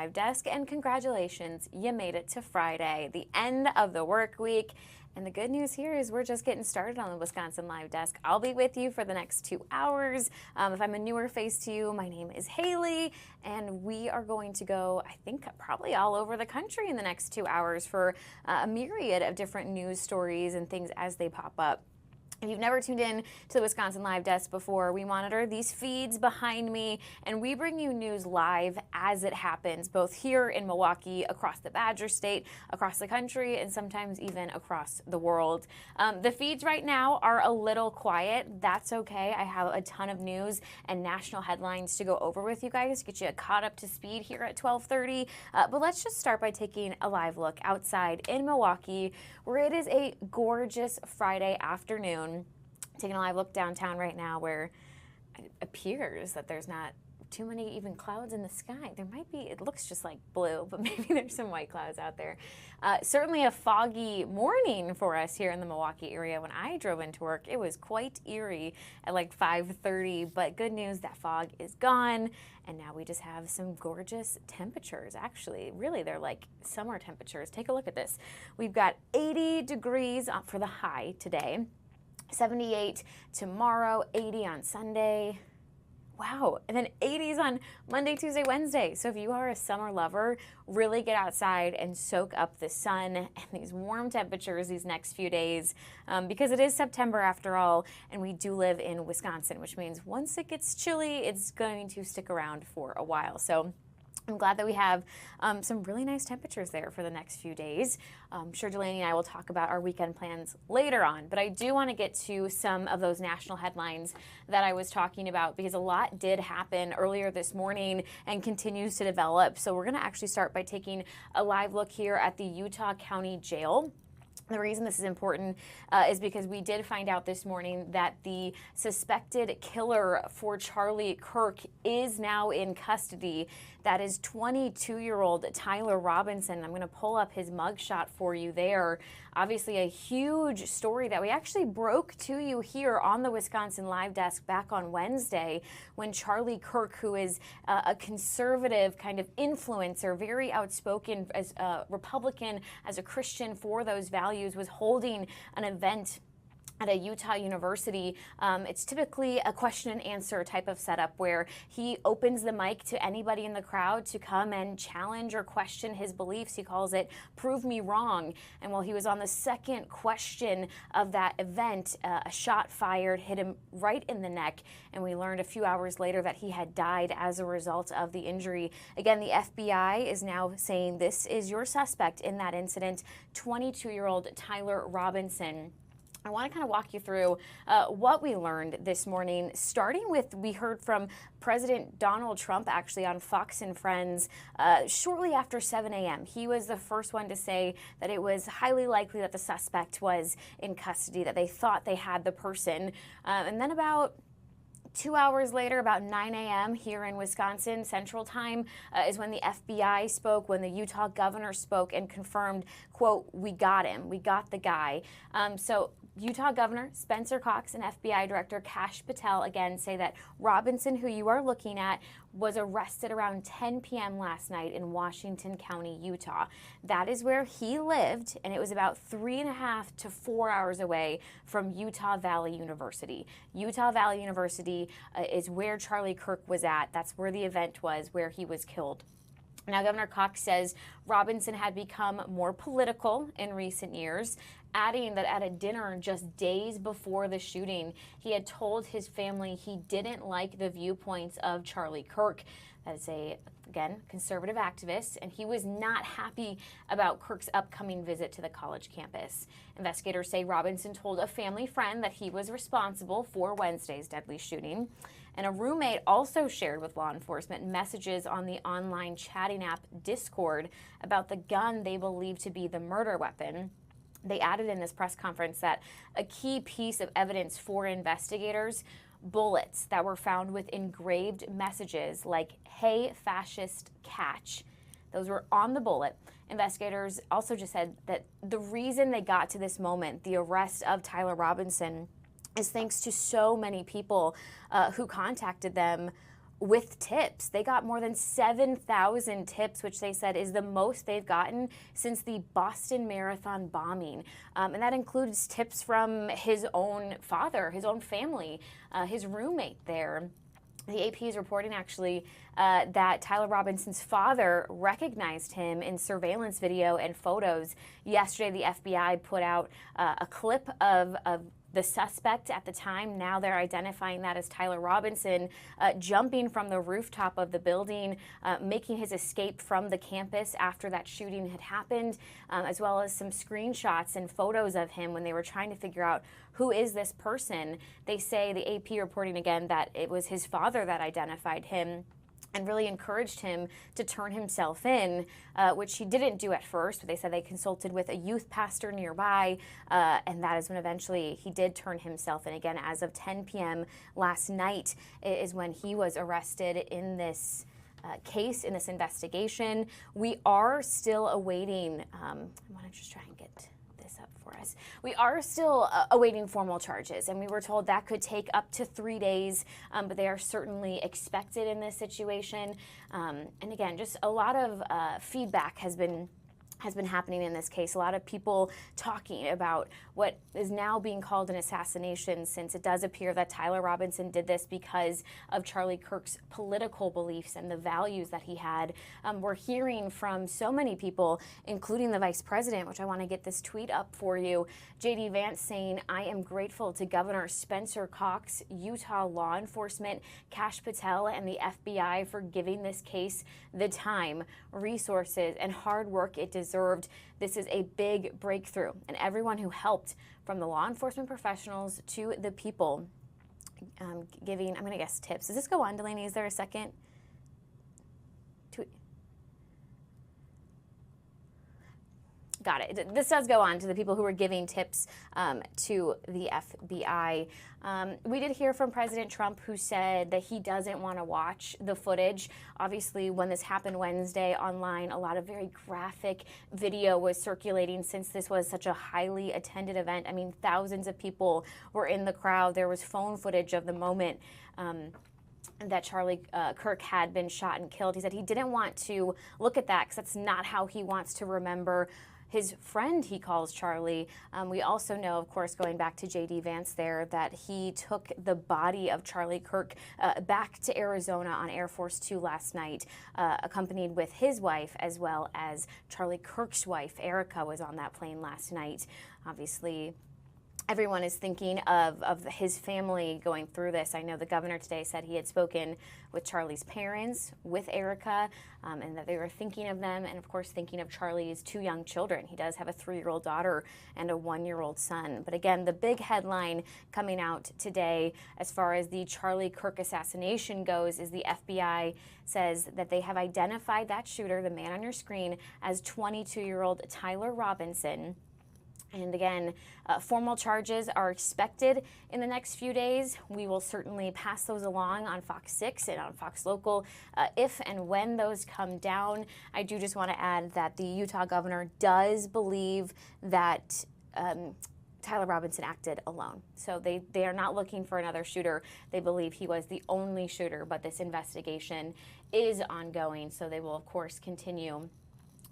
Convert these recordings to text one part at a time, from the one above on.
Live Desk, and congratulations, you made it to Friday, the end of the work week. And the good news here is we're just getting started on the Wisconsin Live Desk. I'll be with you for the next 2 hours. If I'm a newer face to you, my name is Haley, and we are going to go, I think, probably all over the country in the next 2 hours for a myriad of different news stories and things as they pop up. If you've never tuned in to the Wisconsin Live Desk before, we monitor these feeds behind me, and we bring you news live as it happens, both here in Milwaukee, across the Badger State, across the country, and sometimes even across the world. The feeds right now are a little quiet. That's okay. I have a ton of news and national headlines to go over with you guys, get you caught up to speed here at 12:30. But let's just start by taking a live look outside in Milwaukee, where it is a gorgeous Friday afternoon. Taking a live look downtown right now, where it appears that there's not too many even clouds in the sky. There might be, it looks just like blue, but maybe there's some white clouds out there. Certainly a foggy morning for us here in the Milwaukee area. When I drove into work, it was quite eerie at like 5:30, but good news, that fog is gone. And now we just have some gorgeous temperatures. Actually, really, they're like summer temperatures. Take a look at this. We've got 80 degrees for the high today. 78 tomorrow, 80 on Sunday. Wow, and then 80s on Monday, Tuesday, Wednesday. So if you are a summer lover, really get outside and soak up the sun and these warm temperatures these next few days, because it is September after all, and we do live in Wisconsin, which means once it gets chilly, it's going to stick around for a while. So I'm glad that we have some really nice temperatures there for the next few days. I'm sure Delaney and I will talk about our weekend plans later on, but I do want to get to some of those national headlines that I was talking about, because a lot did happen earlier this morning and continues to develop. So we're going to actually start by taking a live look here at the Utah County Jail. The reason this is important is because we did find out this morning that the suspected killer for Charlie Kirk is now in custody. That is 22-year-old Tyler Robinson. I'm going to pull up his mugshot for you there. Obviously a huge story that we actually broke to you here on the Wisconsin Live Desk back on Wednesday, when Charlie Kirk, who is a conservative kind of influencer, very outspoken as a Republican, as a Christian for those values, was holding an event at a Utah university. It's typically a question and answer type of setup where he opens the mic to anybody in the crowd to come and challenge or question his beliefs. He calls it "Prove Me Wrong." And while he was on the second question of that event, a shot fired, hit him right in the neck. And we learned a few hours later that he had died as a result of the injury. Again, the FBI is now saying this is your suspect in that incident, 22-year-old Tyler Robinson. I want to kind of walk you through what we learned this morning, starting with, we heard from President Donald Trump actually on Fox and Friends shortly after 7 a.m. He was the first one to say that it was highly likely that the suspect was in custody, that they thought they had the person. And then about 2 hours later, about 9 a.m. here in Wisconsin Central Time, is when the FBI spoke, when the Utah governor spoke and confirmed, quote, "We got him, we got the guy." So Utah Governor Spencer Cox and FBI Director Kash Patel again say that Robinson, who you are looking at, was arrested around 10 p.m. last night in Washington County, Utah. That is where he lived, and it was about 3.5 to 4 hours away from Utah Valley University. Utah Valley University is where Charlie Kirk was at. That's where the event was, where he was killed. Now, Governor Cox says Robinson had become more political in recent years, adding that at a dinner just days before the shooting, he had told his family he didn't like the viewpoints of Charlie Kirk. That is again, conservative activist, and he was not happy about Kirk's upcoming visit to the college campus. Investigators say Robinson told a family friend that he was responsible for Wednesday's deadly shooting. And a roommate also shared with law enforcement messages on the online chatting app Discord about the gun they believe to be the murder weapon. They added in this press conference that a key piece of evidence for investigators, bullets that were found with engraved messages like "Hey, fascist, catch." Those were on the bullet. Investigators also just said that the reason they got to this moment, the arrest of Tyler Robinson, is thanks to so many people who contacted them with tips. They got more than 7,000 tips, which they said is the most they've gotten since the Boston Marathon bombing. And that includes tips from his own father, his own family, his roommate there. The AP is reporting actually that Tyler Robinson's father recognized him in surveillance video and photos. Yesterday, the FBI put out a clip of the suspect at the time. Now they're identifying that as Tyler Robinson, jumping from the rooftop of the building, making his escape from the campus after that shooting had happened, as well as some screenshots and photos of him when they were trying to figure out who is this person. They say, the AP reporting again, that it was his father that identified him and really encouraged him to turn himself in, which he didn't do at first. But they said they consulted with a youth pastor nearby, and that is when eventually he did turn himself in. Again, as of 10 p.m. last night is when he was arrested in this case, in this investigation. We are still awaiting, I want to just try and get this up for us. We are still awaiting formal charges, and we were told that could take up to 3 days, but they are certainly expected in this situation. And again, just a lot of feedback has been happening in this case. A lot of people talking about what is now being called an assassination, since it does appear that Tyler Robinson did this because of Charlie Kirk's political beliefs and the values that he had. We're hearing from so many people, including the vice president, which I want to get this tweet up for you. J.D. Vance saying, "I am grateful to Governor Spencer Cox, Utah law enforcement, Kash Patel, and the FBI for giving this case the time, resources, and hard work it deserved. This is a big breakthrough, and everyone who helped, from the law enforcement professionals to the people giving," I'm going to guess, tips. Does this go on, Delaney? Is there a second? Got it. This does go on to the people who were giving tips to the FBI. We did hear from President Trump, who said that he doesn't want to watch the footage. Obviously, when this happened Wednesday online, a lot of very graphic video was circulating, since this was such a highly attended event. I mean, thousands of people were in the crowd. There was phone footage of the moment that Charlie Kirk had been shot and killed. He said he didn't want to look at that because that's not how he wants to remember his friend, he calls Charlie. We also know, of course, going back to J.D. Vance there, that he took the body of Charlie Kirk back to Arizona on Air Force 2 last night, accompanied with his wife, as well as Charlie Kirk's wife, Erica, was on that plane last night. Obviously, everyone is thinking of his family going through this. I know the governor today said he had spoken with Charlie's parents, with Erica, and that they were thinking of them, and of course thinking of Charlie's 2 young children. He does have a 3-year-old daughter and a 1-year-old son. But again, the big headline coming out today as far as the Charlie Kirk assassination goes is the FBI says that they have identified that shooter, the man on your screen, as 22-year-old Tyler Robinson. And again, formal charges are expected in the next few days. We will certainly pass those along on Fox 6 and on Fox Local if and when those come down. I do just want to add that the Utah governor does believe that Tyler Robinson acted alone. So they are not looking for another shooter. They believe he was the only shooter, but this investigation is ongoing. So they will, of course, continue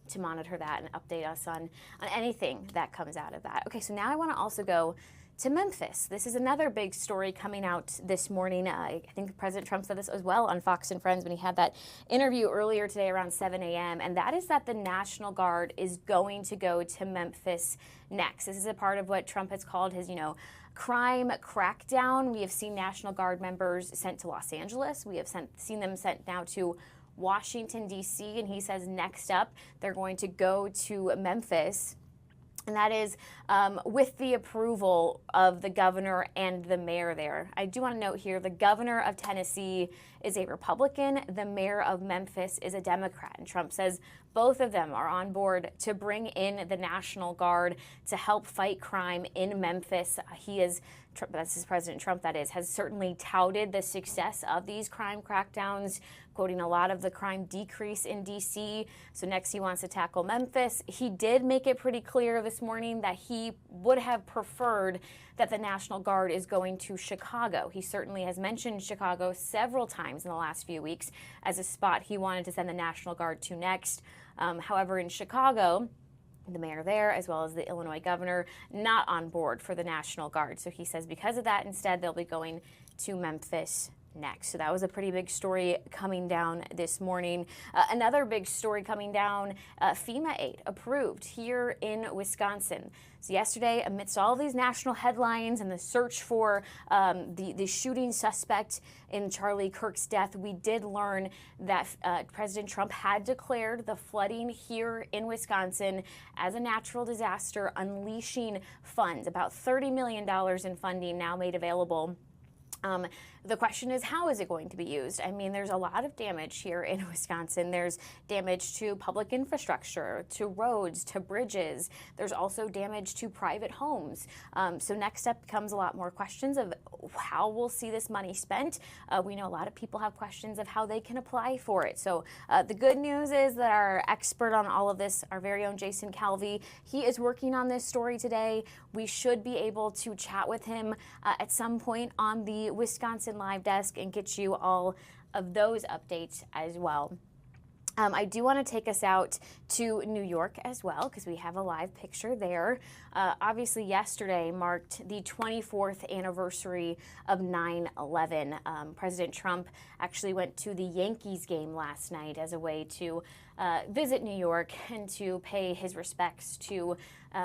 to monitor that and update us on anything that comes out of that. Okay, so now I want to also go to Memphis. This is another big story coming out this morning. I think President Trump said this as well on Fox and Friends when he had that interview earlier today around 7 a.m., and that is that the National Guard is going to go to Memphis next. This is a part of what Trump has called his, crime crackdown. We have seen National Guard members sent to Los Angeles. We have seen them sent now to Washington, D.C., and he says next up they're going to go to Memphis, and that is with the approval of the governor and the mayor there. I do want to note here, the governor of Tennessee is a Republican, the mayor of Memphis is a Democrat, and Trump says both of them are on board to bring in the National Guard to help fight crime in Memphis. This is President Trump, that is, has certainly touted the success of these crime crackdowns, quoting a lot of the crime decrease in D.C. So next he wants to tackle Memphis. He did make it pretty clear this morning that he would have preferred that the National Guard is going to Chicago. He certainly has mentioned Chicago several times in the last few weeks as a spot he wanted to send the National Guard to next. However, in Chicago, the mayor there, as well as the Illinois governor, not on board for the National Guard. So he says because of that, instead, they'll be going to Memphis next. So that was a pretty big story coming down this morning. Another big story coming down, FEMA aid approved here in Wisconsin. So yesterday, amidst all these national headlines and the search for the shooting suspect in Charlie Kirk's death, we did learn that President Trump had declared the flooding here in Wisconsin as a natural disaster, unleashing funds, about $30 million in funding now made available. The question is, how is it going to be used? I mean, there's a lot of damage here in Wisconsin. There's damage to public infrastructure, to roads, to bridges. There's also damage to private homes. So next up comes a lot more questions of how we'll see this money spent. We know a lot of people have questions of how they can apply for it. So the good news is that our expert on all of this, our very own Jason Calvi, he is working on this story today. We should be able to chat with him at some point on the Wisconsin Live Desk and get you all of those updates as well. I do want to take us out to New York as well because we have a live picture there. Obviously, yesterday marked the 24th anniversary of 9/11. President Trump actually went to the Yankees game last night as a way to visit New York and to pay his respects to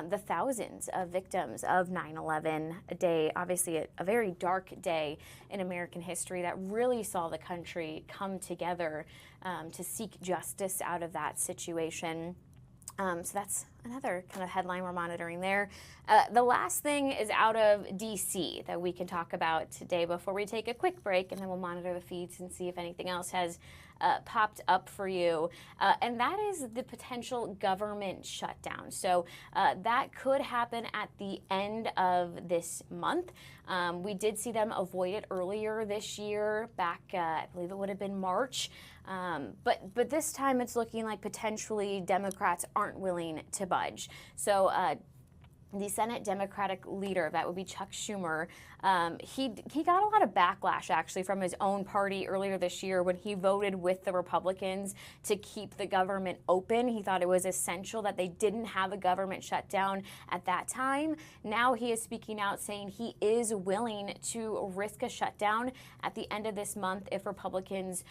the thousands of victims of 9/11, a day, obviously a very dark day in American history that really saw the country come together to seek justice out of that situation. So that's another kind of headline we're monitoring there. The last thing is out of D.C. that we can talk about today before we take a quick break, and then we'll monitor the feeds and see if anything else has popped up for you. And that is the potential government shutdown. So that could happen at the end of this month. We did see them avoid it earlier this year, back, I believe it would have been March. But this time it's looking like potentially Democrats aren't willing to budge. So the Senate Democratic leader, that would be Chuck Schumer, he got a lot of backlash actually from his own party earlier this year when he voted with the Republicans to keep the government open. He thought it was essential that they didn't have a government shutdown at that time. Now he is speaking out saying he is willing to risk a shutdown at the end of this month if Republicans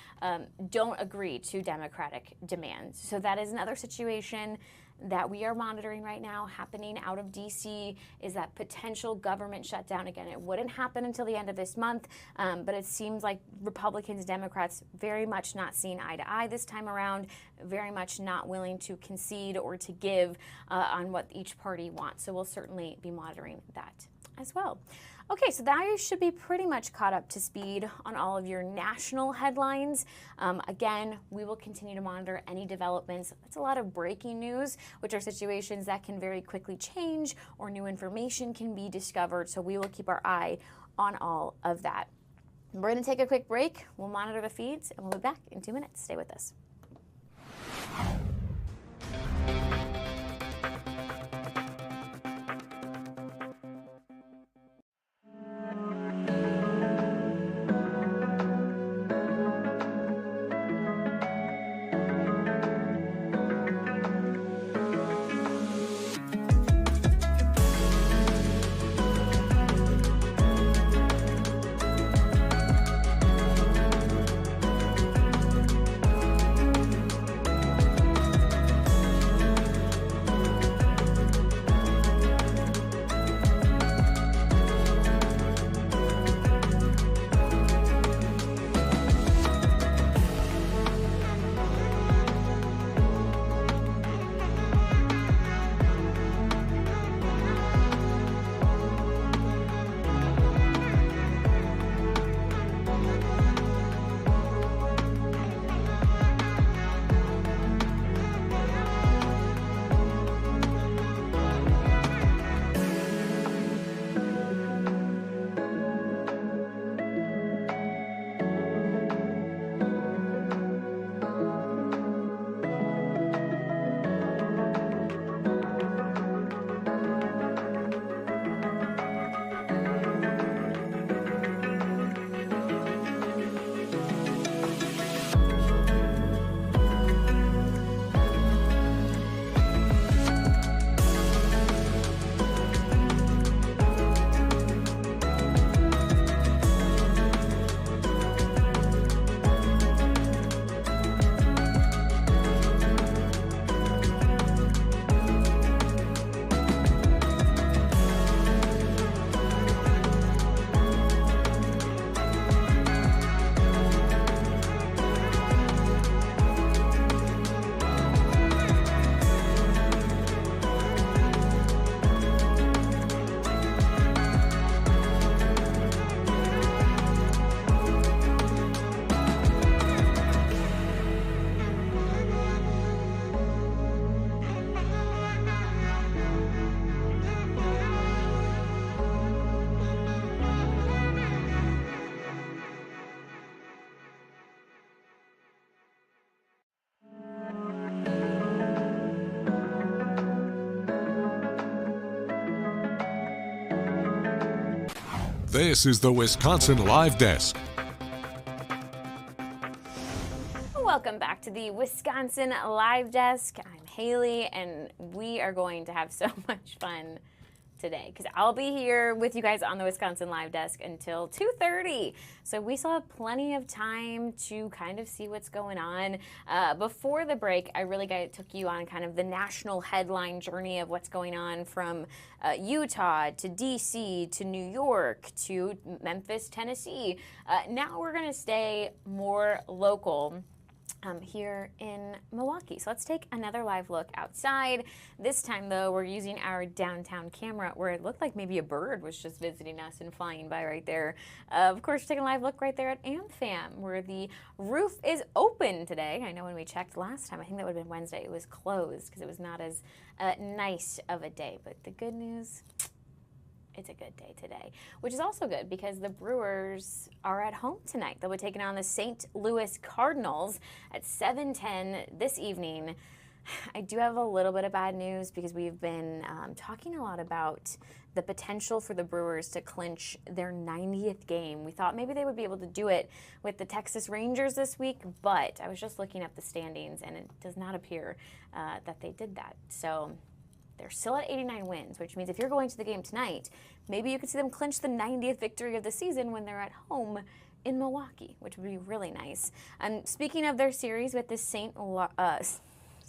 don't agree to Democratic demands. So that is another situation that we are monitoring right now happening out of D.C. is that potential government shutdown. Again, it wouldn't happen until the end of this month, but it seems like Republicans, Democrats very much not seeing eye to eye this time around, very much not willing to concede or to give on what each party wants. So we'll certainly be monitoring that as well. Okay, so that should be pretty much caught up to speed on all of your national headlines. Again, we will continue to monitor any developments. That's a lot of breaking news, which are situations that can very quickly change or new information can be discovered. So we will keep our eye on all of that. We're going to take a quick break. We'll monitor the feeds, and we'll be back in 2 minutes. Stay with us. This is the Wisconsin Live Desk. Welcome back to the Wisconsin Live Desk. I'm Haley, and we are going to have so much fun today because I'll be here with you guys on the Wisconsin Live Desk until 2:30. So we still have plenty of time to kind of see what's going on. Before the break, I really took you on kind of the national headline journey of what's going on from Utah to DC to New York to Memphis, Tennessee. Now we're going to stay more local here in Milwaukee. So let's take another live look outside. This time, though, we're using our downtown camera where it looked like maybe a bird was just visiting us and flying by right there. Of course, taking a live look right there at AmFam where the roof is open today. I know when we checked last time, I think that would have been Wednesday, it was closed because it was not as nice of a day. But the good news, it's a good day today, which is also good because the Brewers are at home tonight. They'll be taking on the St. Louis Cardinals at 7:10 this evening. I do have a little bit of bad news because we've been talking a lot about the potential for the Brewers to clinch their 90th game. We thought maybe they would be able to do it with the Texas Rangers this week, but I was just looking up the standings and it does not appear that they did that. So they're still at 89 wins, which means if you're going to the game tonight, maybe you could see them clinch the 90th victory of the season when they're at home in Milwaukee, which would be really nice. Speaking of their series with the St.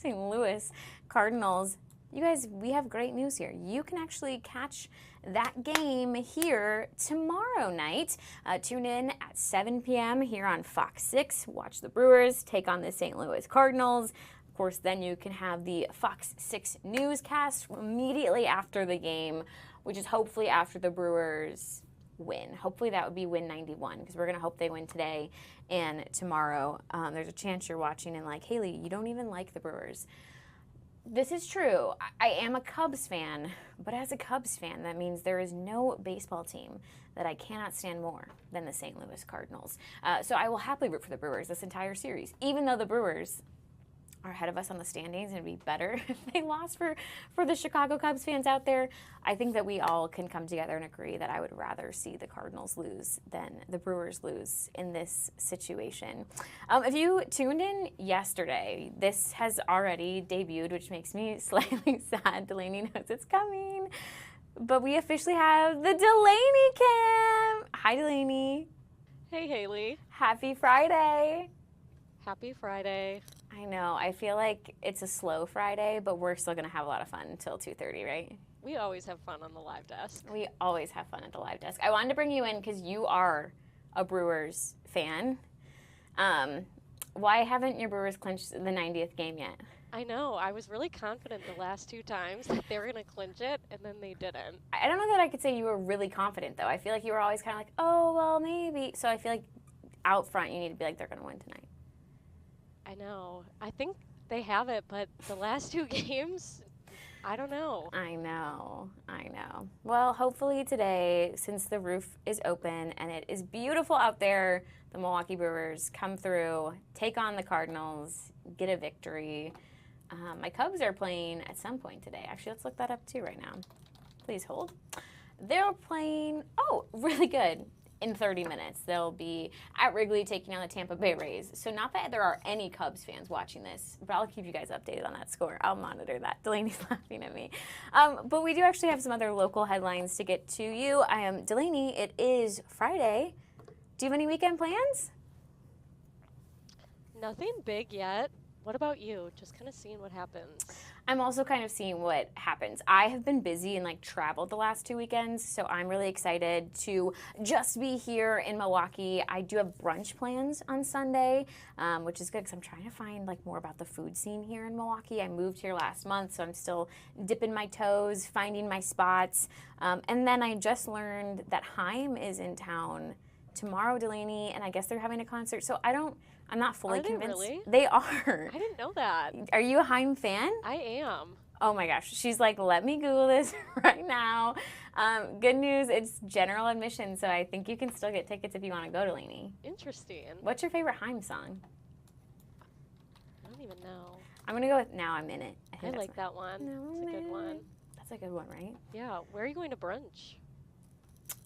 Louis Cardinals, you guys, we have great news here. You can actually catch that game here tomorrow night. Tune in at 7 p.m. here on Fox 6. Watch the Brewers take on the St. Louis Cardinals. Of course, then you can have the FOX6 newscast immediately after the game, which is hopefully after the Brewers win. Hopefully that would be win 91 because we're going to hope they win today and tomorrow. There's a chance you're watching and like, Haley, you don't even like the Brewers. This is true. I am a Cubs fan, but as a Cubs fan, that means there is no baseball team that I cannot stand more than the St. Louis Cardinals. So I will happily root for the Brewers this entire series, even though the Brewers are ahead of us on the standings and it'd be better if they lost for the Chicago Cubs fans out there. I think that we all can come together and agree that I would rather see the Cardinals lose than the Brewers lose in this situation. If you tuned in yesterday, this has already debuted, which makes me slightly sad. Delaney knows it's coming. But we officially have the Delaney Cam. Hi, Delaney. Hey, Haley. Happy Friday. Happy Friday. I know. I feel like it's a slow Friday, but we're still going to have a lot of fun until 2:30, right? We always have fun on the live desk. We always have fun at the live desk. I wanted to bring you in because you are a Brewers fan. Why haven't your Brewers clinched the 90th game yet? I know. I was really confident the last two times that they were going to clinch it, and then they didn't. I don't know that I could say you were really confident, though. I feel like you were always kind of like, oh, well, maybe. So I feel like out front you need to be like, they're going to win tonight. I know. I think they have it, but the last two games, I don't know. I know. Well, hopefully today, since the roof is open and it is beautiful out there, the Milwaukee Brewers come through, take on the Cardinals, get a victory. My Cubs are playing at some point today. Actually, let's look that up too right now. Please hold. They're playing, really good. In 30 minutes, they'll be at Wrigley taking on the Tampa Bay Rays. So not that there are any Cubs fans watching this, but I'll keep you guys updated on that score. I'll monitor that. Delaney's laughing at me. But we do actually have some other local headlines to get to you. I am Delaney. It is Friday. Do you have any weekend plans? Nothing big yet. What about you? Just kind of seeing what happens. I'm also kind of seeing what happens. I have been busy and traveled the last 2 weekends, so I'm really excited to just be here in Milwaukee. I do have brunch plans on Sunday, which is good because I'm trying to find more about the food scene here in Milwaukee. I moved here last month, so I'm still dipping my toes, finding my spots. And then I just learned that Haim is in town tomorrow, Delaney, and I guess they're having a concert. So I'm not fully convinced. Really? They are. I didn't know that. Are you a Haim fan? I am. Oh my gosh. She's like, let me Google this right now. Good news, it's general admission, so I think you can still get tickets if you want to go, Delaney. Interesting. What's your favorite Haim song? I don't even know. I'm going to go with Now I'm In It. I like that one. It's a good one. That's a good one, right? Yeah. Where are you going to brunch?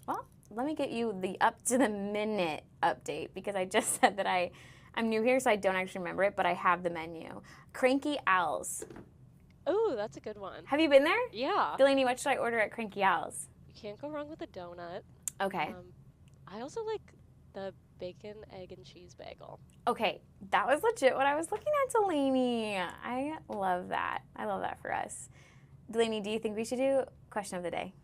Well, let me get you the up-to-the-minute update because I just said that I'm new here, so I don't actually remember it, but I have the menu. Cranky Owls. Oh, that's a good one. Have you been there? Yeah. Delaney, what should I order at Cranky Owls? You can't go wrong with a donut. Okay. I also like the bacon, egg, and cheese bagel. Okay, that was legit what I was looking at, Delaney. I love that. I love that for us. Delaney, do you think we should do question of the day?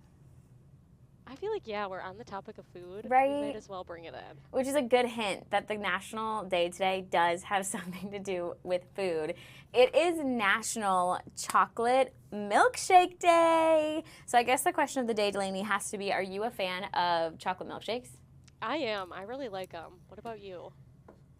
I feel like, yeah, we're on the topic of food. Right. We might as well bring it in. Which is a good hint that the National Day today does have something to do with food. It is National Chocolate Milkshake Day. So I guess the question of the day, Delaney, has to be, are you a fan of chocolate milkshakes? I am. I really like them. What about you?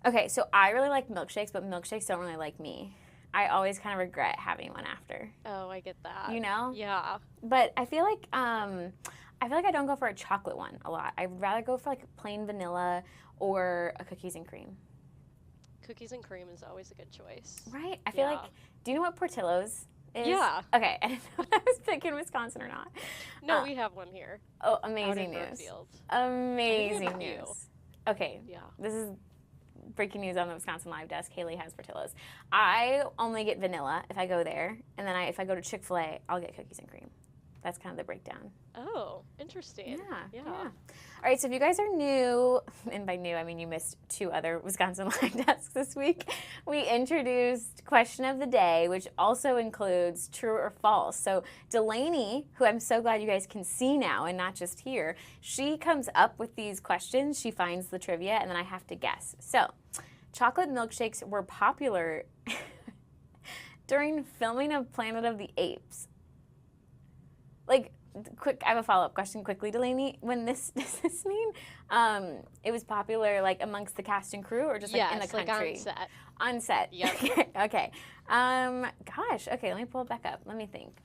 Okay, so I really like milkshakes, but milkshakes don't really like me. I always kind of regret having one after. Oh, I get that. You know? Yeah. But I feel like I don't go for a chocolate one a lot. I'd rather go for like plain vanilla or a cookies and cream. Cookies and cream is always a good choice. Right? I feel like, do you know what Portillo's is? Yeah. Okay, I didn't know if I was picking Wisconsin or not. No, we have one here. Oh, amazing out in news. Brookfield. Amazing few. news. Okay. Yeah. This is breaking news on the Wisconsin Live Desk. Haley has Portillo's. I only get vanilla if I go there, and then if I go to Chick-fil-A, I'll get cookies and cream. That's kind of the breakdown. Oh, interesting. Yeah. All right, so if you guys are new, and by new I mean you missed 2 other Wisconsin Live Desks this week, we introduced Question of the Day, which also includes true or false. So Delaney, who I'm so glad you guys can see now and not just hear, she comes up with these questions, she finds the trivia, and then I have to guess. So, chocolate milkshakes were popular during filming of Planet of the Apes. Like, quick, I have a follow-up question quickly, Delaney. Does this mean it was popular, like, amongst the cast and crew, or just, like, in the country? Like on set. On set. Yep. Okay. Gosh, okay, let me pull it back up. Let me think.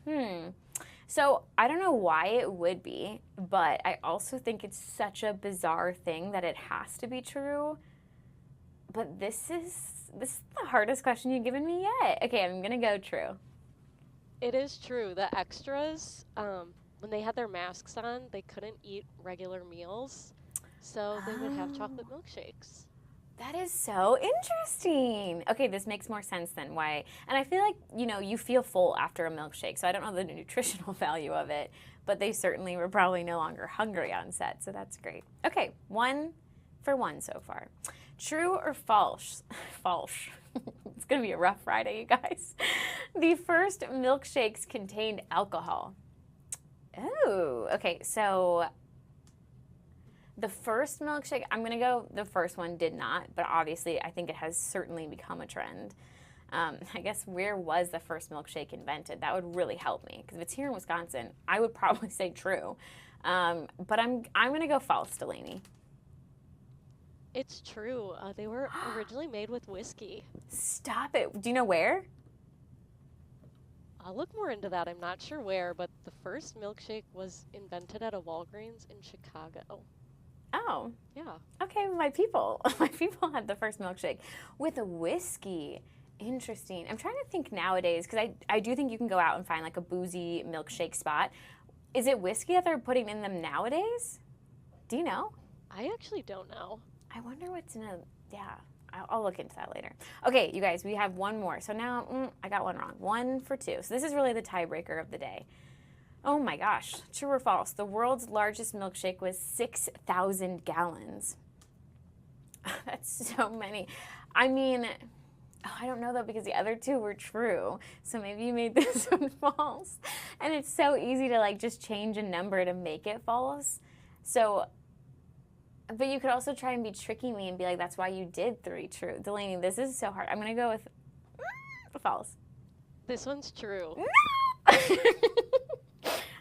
So, I don't know why it would be, but I also think it's such a bizarre thing that it has to be true. But this is the hardest question you've given me yet. Okay, I'm going to go true. It is true. The extras, when they had their masks on, they couldn't eat regular meals, so they would have chocolate milkshakes. That is so interesting. Okay, this makes more sense than why. And I feel like, you feel full after a milkshake, so I don't know the nutritional value of it, but they certainly were probably no longer hungry on set, so that's great. Okay, 1 for 1 so far. True or false? False. It's going to be a rough Friday, you guys. The first milkshakes contained alcohol. Oh, okay. So the first milkshake, I'm going to go the first one did not, but obviously I think it has certainly become a trend. I guess where was the first milkshake invented? That would really help me because if it's here in Wisconsin, I would probably say true. But I'm going to go false, Delaney. It's true. They were originally made with whiskey. Stop it. Do you know where? I'll look more into that. I'm not sure where, but the first milkshake was invented at a Walgreens in Chicago. Oh. Yeah. Okay, my people had the first milkshake with a whiskey. Interesting. I'm trying to think nowadays, because I do think you can go out and find like a boozy milkshake spot. Is it whiskey that they're putting in them nowadays? Do you know? I actually don't know. I wonder what's in a, yeah, I'll look into that later. Okay, you guys, we have one more. So now, I got one wrong. 1 for 2. So this is really the tiebreaker of the day. Oh my gosh, true or false? The world's largest milkshake was 6,000 gallons. That's so many. I mean, I don't know though because the other 2 were true. So maybe you made this one false. And it's so easy to like just change a number to make it false. So, but you could also try and be tricking me and be like, that's why you did 3 true. Delaney, this is so hard. I'm going to go with false. This one's true. No!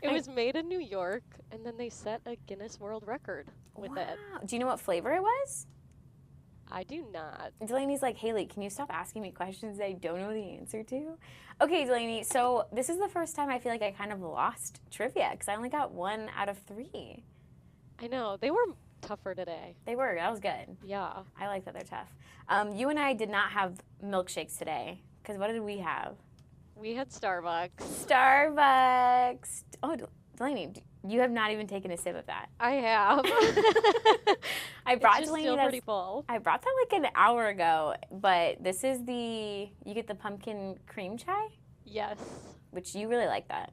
It was made in New York, and then they set a Guinness World Record with it. Do you know what flavor it was? I do not. Delaney's like, Haley, can you stop asking me questions that I don't know the answer to? Okay, Delaney, so this is the first time I feel like I kind of lost trivia because I only got 1 out of 3. I know. They were tougher today. They were. That was good. Yeah. I like that they're tough. You and I did not have milkshakes today because what did we have? We had Starbucks. Starbucks. Oh, Delaney, You have not even taken a sip of that. I have. I brought it's just Delaney still this- pretty full. I brought that like an hour ago, but this is you get the pumpkin cream chai, Yes. which you really like that.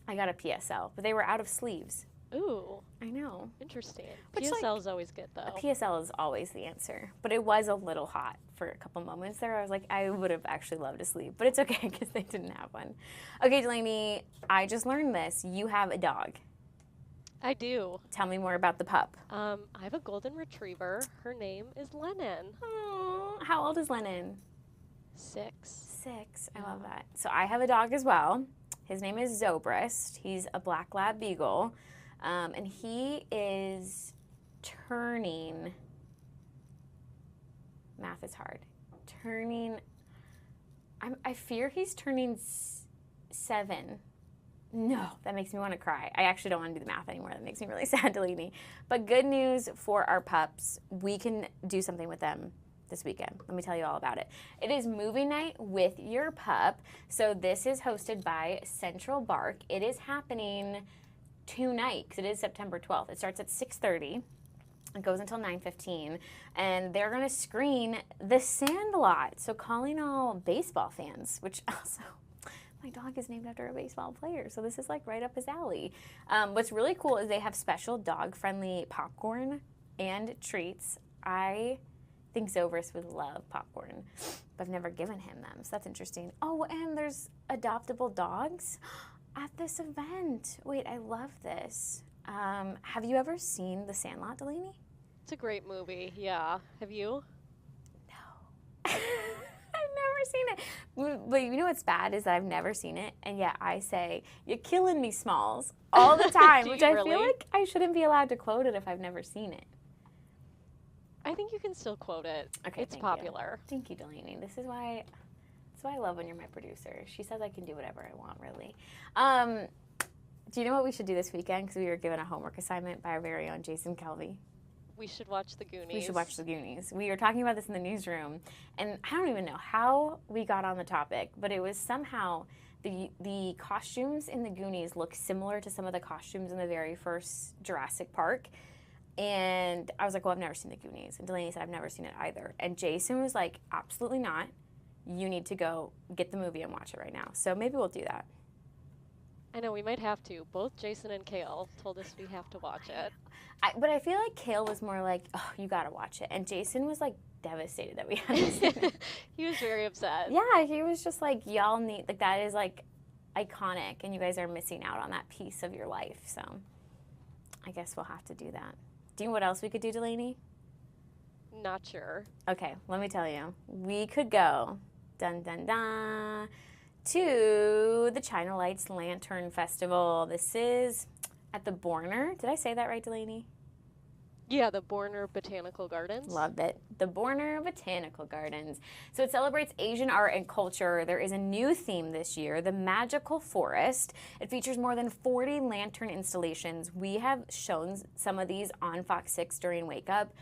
I got a PSL, but they were out of sleeves. Ooh, I know. interesting. Which, PSL is always good, though. A PSL is always the answer, but it was a little hot for a couple moments there. I was like, I would have actually loved to sleep, but it's okay because they didn't have one. Okay, Delaney, I just learned this. You have a dog. I do. Tell me more about the pup. I have a golden retriever. Her name is Lennon. Aww, how old is Lennon? 6. 6. I love that. So I have a dog as well. His name is Zobrist. He's a black lab beagle. And he is turning, math is hard, I fear he's turning 7. No, that makes me want to cry. I actually don't want to do the math anymore. That makes me really sad, Delaney. But good news for our pups. We can do something with them this weekend. Let me tell you all about it. It is movie night with your pup. So this is hosted by Central Bark. It is happening tonight because it is September 12th. It starts at 6:30. It goes until 9:15, and they're going to screen The Sandlot. So calling all baseball fans, which also, my dog is named after a baseball player, so this is like right up his alley. What's really cool is they have special dog-friendly popcorn and treats. I think Zobrist would love popcorn, but I've never given him them, so that's interesting. Oh, and there's adoptable dogs at this event. Wait, I love this. Have you ever seen The Sandlot, Delaney? It's a great movie, yeah. Have you? No. I've never seen it. But you know what's bad is that I've never seen it, and yet I say, "You're killing me, Smalls," all the time, Do which you I really? feel like I shouldn't be allowed to quote it if I've never seen it. I think you can still quote it. Okay, It's thank popular. You. Thank you, Delaney. This is why I love when you're my producer. She says I can do whatever I want, really. Do you know what we should do this weekend? Because we were given a homework assignment by our very own Jason Kelvey. We should watch The Goonies. We should watch The Goonies. We were talking about this in the newsroom, and I don't even know how we got on the topic, but it was somehow the costumes in The Goonies look similar to some of the costumes in the very first Jurassic Park. And I was like, well, I've never seen The Goonies. And Delaney said, I've never seen it either. And Jason was like, absolutely not. You need to go get the movie and watch it right now. So maybe we'll do that. I know, we might have to. Both Jason and Kale told us we have to watch it. But I feel like Kale was more like, oh, you got to watch it. And Jason was like devastated that we hadn't seen it. He was very upset. Yeah, he was just like, y'all need, like, that is like iconic, and you guys are missing out on that piece of your life. So I guess we'll have to do that. Do you know what else we could do, Delaney? Not sure. Okay, let me tell you. We could go, dun dun dun, to the China Lights Lantern Festival. This is at the Borner. Did I say that right, Delaney? Yeah, the Borner Botanical Gardens. Love it. The Borner Botanical Gardens. So it celebrates Asian art and culture. There is a new theme this year, the Magical Forest. It features more than 40 lantern installations. We have shown some of these on Fox 6 during Wake Up.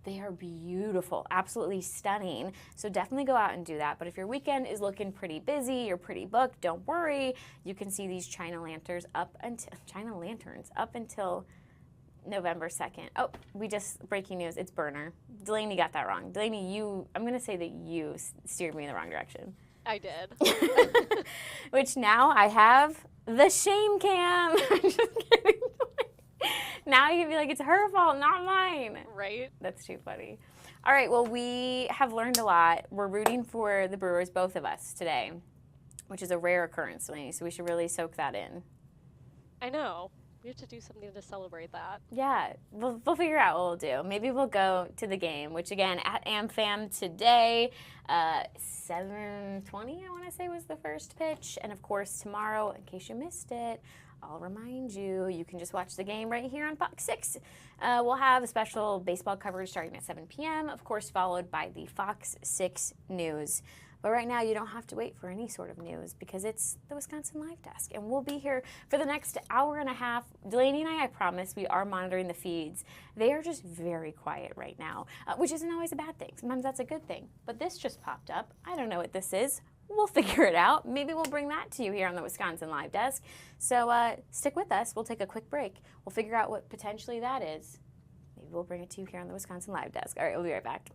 They are beautiful, absolutely stunning. So definitely go out and do that. But if your weekend is looking pretty busy, you're pretty booked, don't worry. You can see these China lanterns up until November 2nd. Oh, breaking news, it's Burner. Delaney got that wrong. Delaney, I'm going to say that you steered me in the wrong direction. I did. Which now I have the shame cam. I'm just kidding. Now you can be like, it's her fault, not mine. Right? That's too funny. All right, well, we have learned a lot. We're rooting for the Brewers, both of us, today, which is a rare occurrence, Delaney, so we should really soak that in. I know. We have to do something to celebrate that. Yeah, we'll figure out what we'll do. Maybe we'll go to the game, which, again, at AmFam today, 7:20, I want to say, was the first pitch. And, of course, tomorrow, in case you missed it, I'll remind you, you can just watch the game right here on Fox 6. We'll have a special baseball coverage starting at 7 p.m., of course, followed by the Fox 6 News. But right now, you don't have to wait for any sort of news because it's the Wisconsin Live Desk. And we'll be here for the next hour and a half. Delaney and I promise, we are monitoring the feeds. They are just very quiet right now, which isn't always a bad thing. Sometimes that's a good thing. But this just popped up. I don't know what this is. We'll figure it out. Maybe we'll bring that to you here on the Wisconsin Live Desk. So stick with us. We'll take a quick break. We'll figure out what potentially that is. Maybe we'll bring it to you here on the Wisconsin Live Desk. All right, we'll be right back.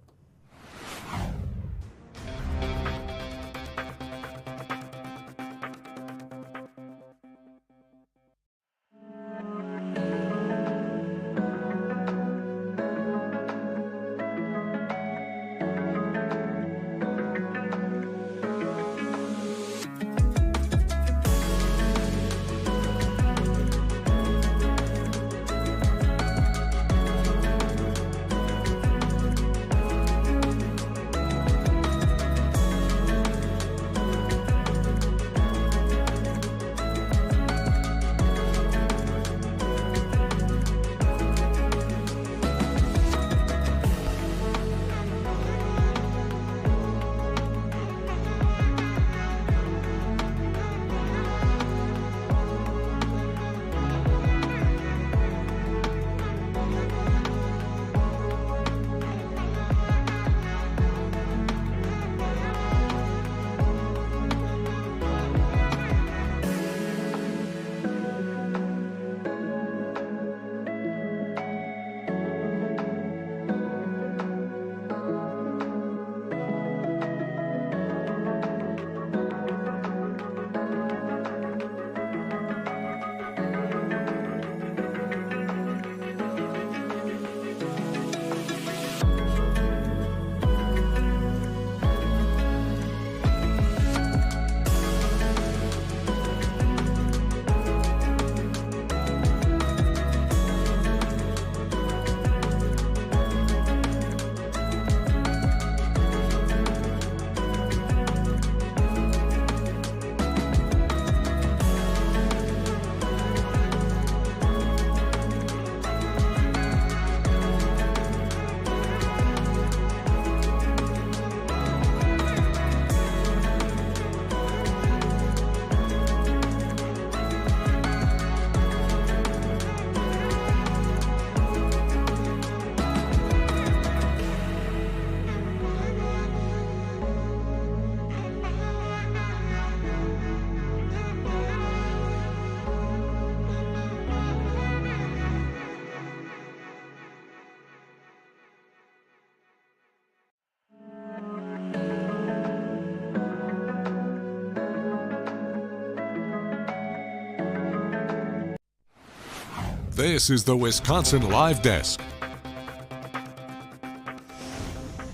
This is the Wisconsin Live Desk.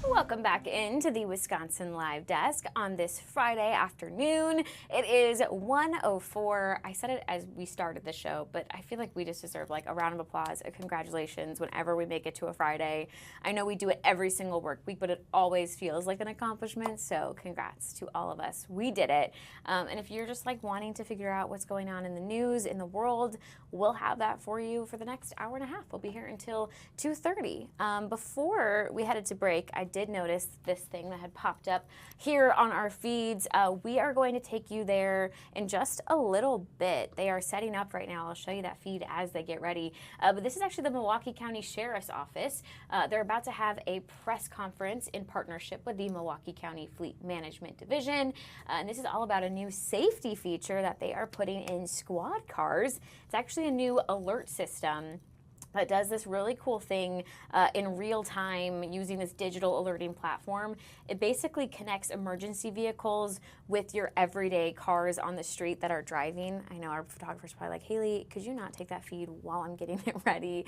Welcome back into the Wisconsin Live Desk on this Friday afternoon. It is 1:04. I said it as we started the show, but I feel like we just deserve like a round of applause, a congratulations whenever we make it to a Friday. I know we do it every single work week, but it always feels like an accomplishment, so congrats to all of us. We did it. And if you're just like wanting to figure out what's going on in the news, in the world, we'll have that for you for the next hour and a half. We'll be here until 2:30. Before we headed to break, I did notice this thing that had popped up here on our feeds. We are going to take you there in just a little bit. They are setting up right now. I'll show you that feed as they get ready. But this is actually the Milwaukee County Sheriff's Office. They're about to have a press conference in partnership with the Milwaukee County Fleet Management Division. And this is all about a new safety feature that they are putting in squad cars. It's actually a new alert system that does this really cool thing in real time using this digital alerting platform. It basically connects emergency vehicles with your everyday cars on the street that are driving. I know our photographer's probably like, Haley, could you not take that feed while I'm getting it ready?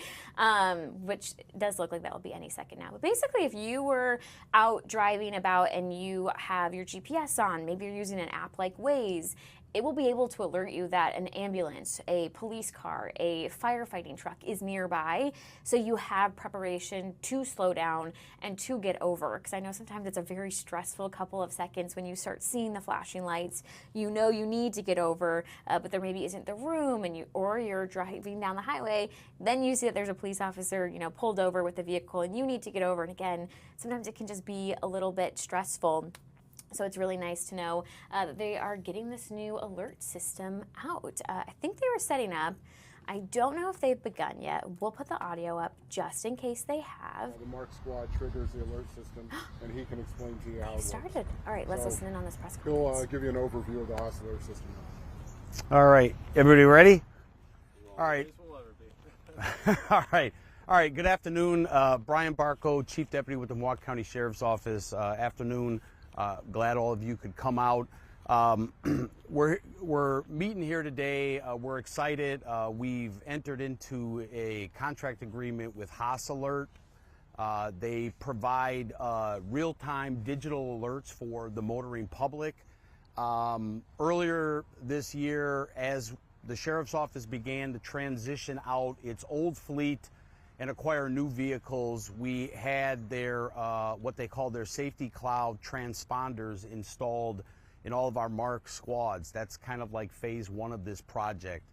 Which does look like that will be any second now. But basically, if you were out driving about and you have your GPS on, maybe you're using an app like Waze, it will be able to alert you that an ambulance, a police car, a firefighting truck is nearby, so you have preparation to slow down and to get over. Because I know sometimes it's a very stressful couple of seconds when you start seeing the flashing lights. You know you need to get over, but there maybe isn't the room, and you're driving down the highway. Then you see that there's a police officer, pulled over with the vehicle, and you need to get over. And again, sometimes it can just be a little bit stressful. So it's really nice to know that they are getting this new alert system out. I think they were setting up, I don't know if they've begun yet. We'll put the audio up just in case they have. The Mark Squad triggers the alert system, and he can explain to you how it Started. works. All right, let's So, listen in on this press conference. He'll give you an overview of the house alert system. All right, everybody ready? All right. All right. All right, good afternoon. Brian Barco, Chief Deputy with the Milwaukee County Sheriff's Office. Afternoon. Glad all of you could come out. We're meeting here today. We're excited. We've entered into a contract agreement with Haas Alert. They provide real-time digital alerts for the motoring public. Earlier this year, as the Sheriff's Office began to transition out its old fleet and acquire new vehicles, we had their what they call their safety cloud transponders installed in all of our MARC squads. That's kind of like phase one of this project.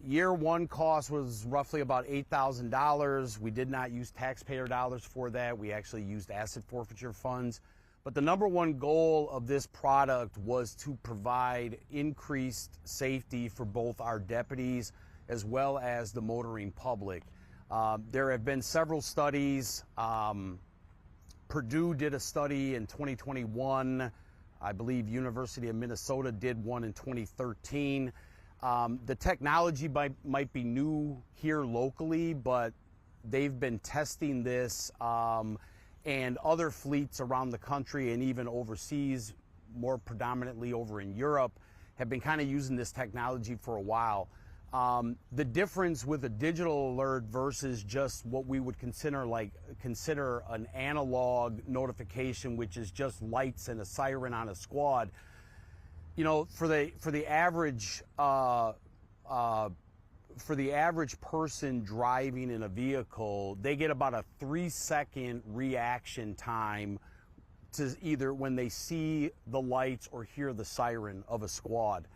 Year one cost was roughly about $8,000. We did not use taxpayer dollars for that. We actually used asset forfeiture funds. But the number one goal of this product was to provide increased safety for both our deputies as well as the motoring public. There have been several studies. Purdue did a study in 2021. I believe University of Minnesota did one in 2013. The technology might be new here locally, but they've been testing this, and other fleets around the country and even overseas, more predominantly over in Europe, have been kind of using this technology for a while. The difference with a digital alert versus just what we would consider an analog notification, which is just lights and a siren on a squad. You know, for the average person driving in a vehicle, they get about a 3-second reaction time to either when they see the lights or hear the siren of a squad.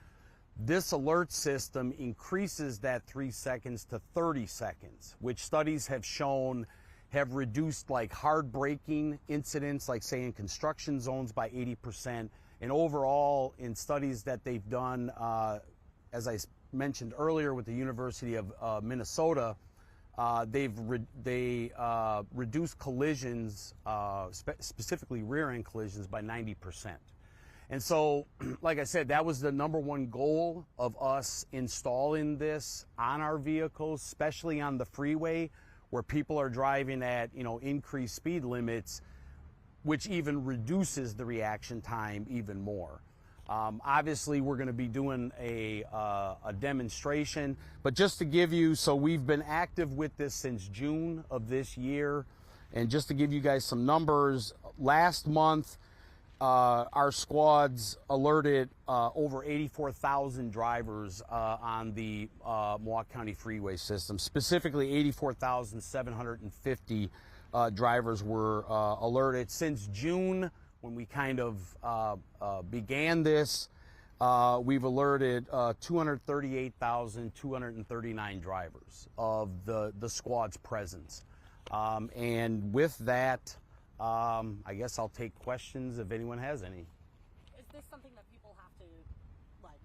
This alert system increases that 3 seconds to 30 seconds, which studies have shown have reduced like hard braking incidents, like say in construction zones, by 80%. And overall, in studies that they've done, as I mentioned earlier with the University of Minnesota, they reduced collisions, specifically rear-end collisions, by 90%. And so, like I said, that was the number one goal of us installing this on our vehicles, especially on the freeway where people are driving at, you know, increased speed limits, which even reduces the reaction time even more. Obviously, we're going to be doing a demonstration, but just to give you, so we've been active with this since June of this year, and just to give you guys some numbers, last month, our squads alerted over 84,000 drivers on the Milwaukee County freeway system. Specifically, 84,750 drivers were alerted. Since June, when we kind of began this, we've alerted 238,239 drivers of the squad's presence. And with that, I guess I'll take questions if anyone has any. Is this something that people have to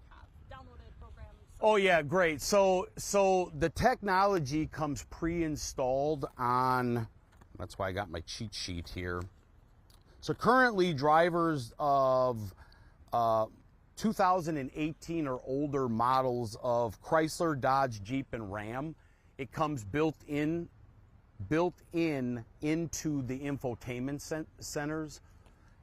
have downloaded programs? Oh yeah, great. So the technology comes pre-installed on, that's why I got my cheat sheet here. So currently drivers of 2018 or older models of Chrysler, Dodge, Jeep, and Ram, it comes built in into the infotainment centers.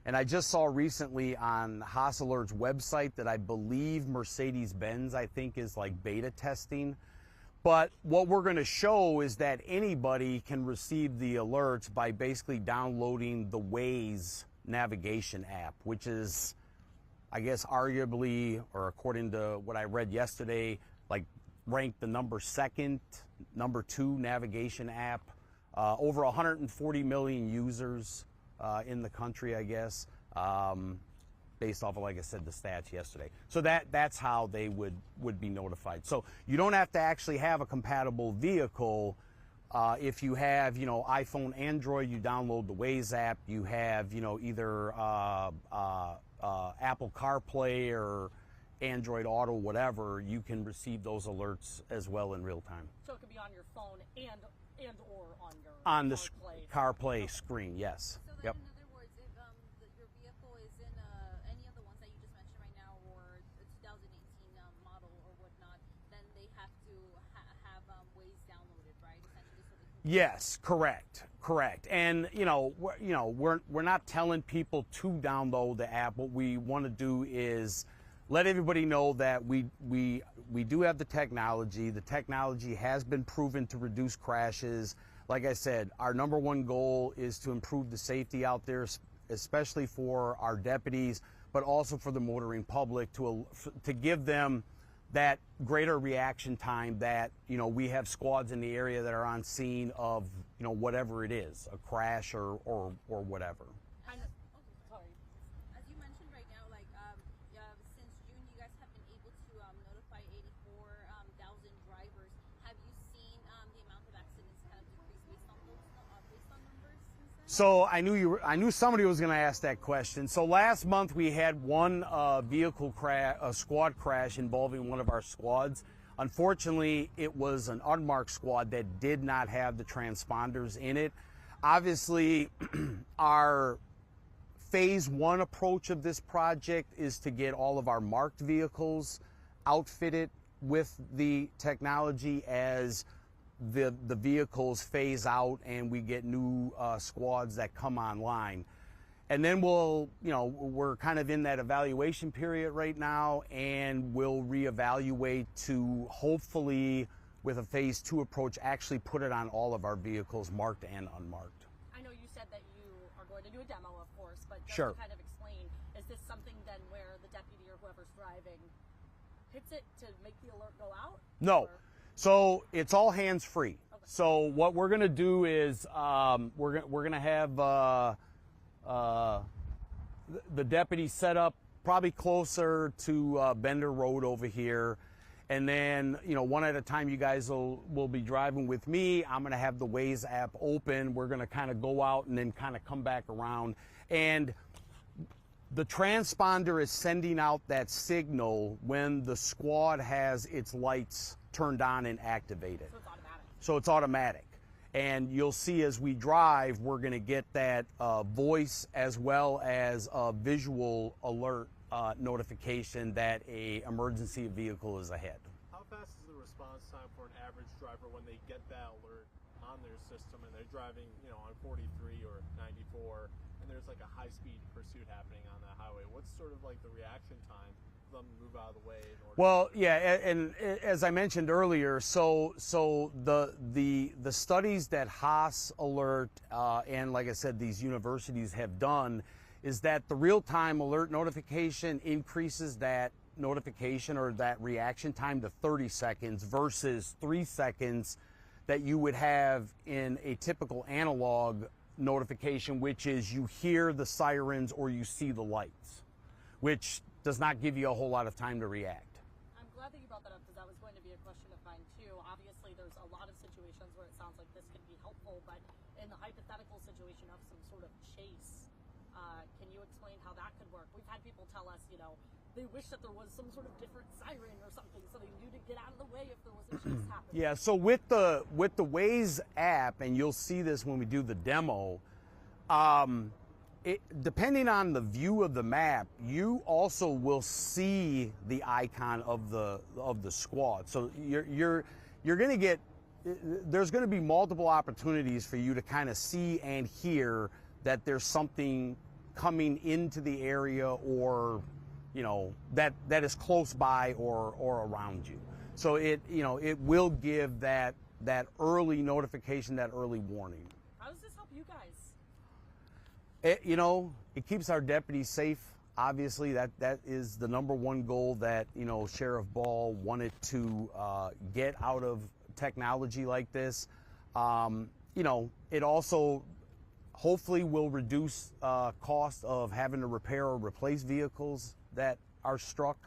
And I just saw recently on Haas Alert's website that I believe Mercedes-Benz, I think, is like beta testing. But what we're going to show is that anybody can receive the alerts by basically downloading the Waze navigation app, which is, I guess, arguably, or according to what I read yesterday, like ranked the number 2 navigation app. Over 140 million users in the country, I guess, based off of, like I said, the stats yesterday. So that's how they would be notified. So you don't have to actually have a compatible vehicle. If you have, iPhone, Android, you download the Waze app. You have, either Apple CarPlay or, Android Auto, whatever, you can receive those alerts as well in real time. So it could be on your phone and or on your On the CarPlay. CarPlay screen, yes. So then, Yep. in other words, if your vehicle is in any of the ones that you just mentioned right now, or the 2018 model or whatnot, then they have to have Waze downloaded, right? Essentially, so they can. Yes, correct. And we're not telling people to download the app. What we want to do is let everybody know that we do have the technology. The technology has been proven to reduce crashes. Like I said, our number one goal is to improve the safety out there, especially for our deputies, but also for the motoring public, to give them that greater reaction time that, we have squads in the area that are on scene of, whatever it is, a crash or whatever. Sorry. As you mentioned right now, since June, you guys have been able to notify 84,000 drivers. Have you seen the amount of accidents kind of decrease based on numbers since then? So I knew somebody was going to ask that question. So last month we had one vehicle crash, a squad crash involving one of our squads. Unfortunately, it was an unmarked squad that did not have the transponders in it. Obviously, our phase one approach of this project is to get all of our marked vehicles outfitted with the technology as the vehicles phase out and we get new squads that come online. And then we're kind of in that evaluation period right now, and we'll reevaluate to hopefully, with a phase two approach, actually put it on all of our vehicles, marked and unmarked. I know you said that you are going to do a demo, of course, but just Sure. to kind of explain, is this something then where the deputy or whoever's driving hits it to make the alert go out? No. Or- So it's all hands free. Okay. So what we're going to do is we're going to have the deputy set up probably closer to Bender Road over here. And then, one at a time, you guys will be driving with me. I'm going to have the Waze app open. We're going to kind of go out and then kind of come back around. And the transponder is sending out that signal when the squad has its lights turned on and activated. So it's automatic. So it's automatic. And you'll see as we drive, we're going to get that voice as well as a visual alert notification that a emergency vehicle is ahead. How fast is the response time for an average driver when they get that alert on their system and they're driving, on 43 or 94, and there's like a high-speed pursuit happening on the highway? What's sort of like the reaction time for them to move out of the way? In order Well, yeah, and as I mentioned earlier, so the studies that Haas Alert and, like I said, these universities have done is that the real-time alert notification increases that notification or that reaction time to 30 seconds versus 3 seconds that you would have in a typical analog notification, which is you hear the sirens or you see the lights, which does not give you a whole lot of time to react. I'm glad that you brought that up because that was going to be a question of mine too. Obviously, there's a lot of situations where it sounds like this could be helpful, but in the hypothetical situation of some sort of chase, can you explain how that could work? We've had people tell us, they wish that there was some sort of different siren or something so they knew to get out of the way if there was a chase happening. Yeah, so with the Waze app, and you'll see this when we do the demo, depending on the view of the map, you also will see the icon of the squad. So you're going to get, there's going to be multiple opportunities for you to kind of see and hear that there's something coming into the area or that is close by or around you. So it will give that early notification, that early warning. How does this help you guys? It keeps our deputies safe. Obviously, that is the number one goal that Sheriff Ball wanted to get out of technology like this. It also hopefully will reduce cost of having to repair or replace vehicles that are struck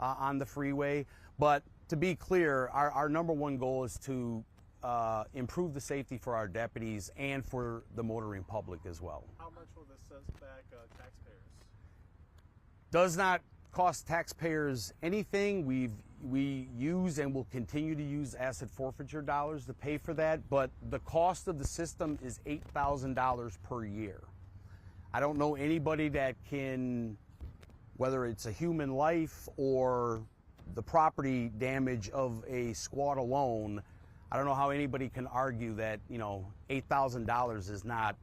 on the freeway. But to be clear, our number one goal is to improve the safety for our deputies and for the motoring public as well. How much will this set back taxpayers? Does not cost taxpayers anything. We use and will continue to use asset forfeiture dollars to pay for that, but the cost of the system is $8,000 per year. I don't know anybody that can, whether it's a human life or the property damage of a squad alone, I don't know how anybody can argue that, you know, $8,000 is not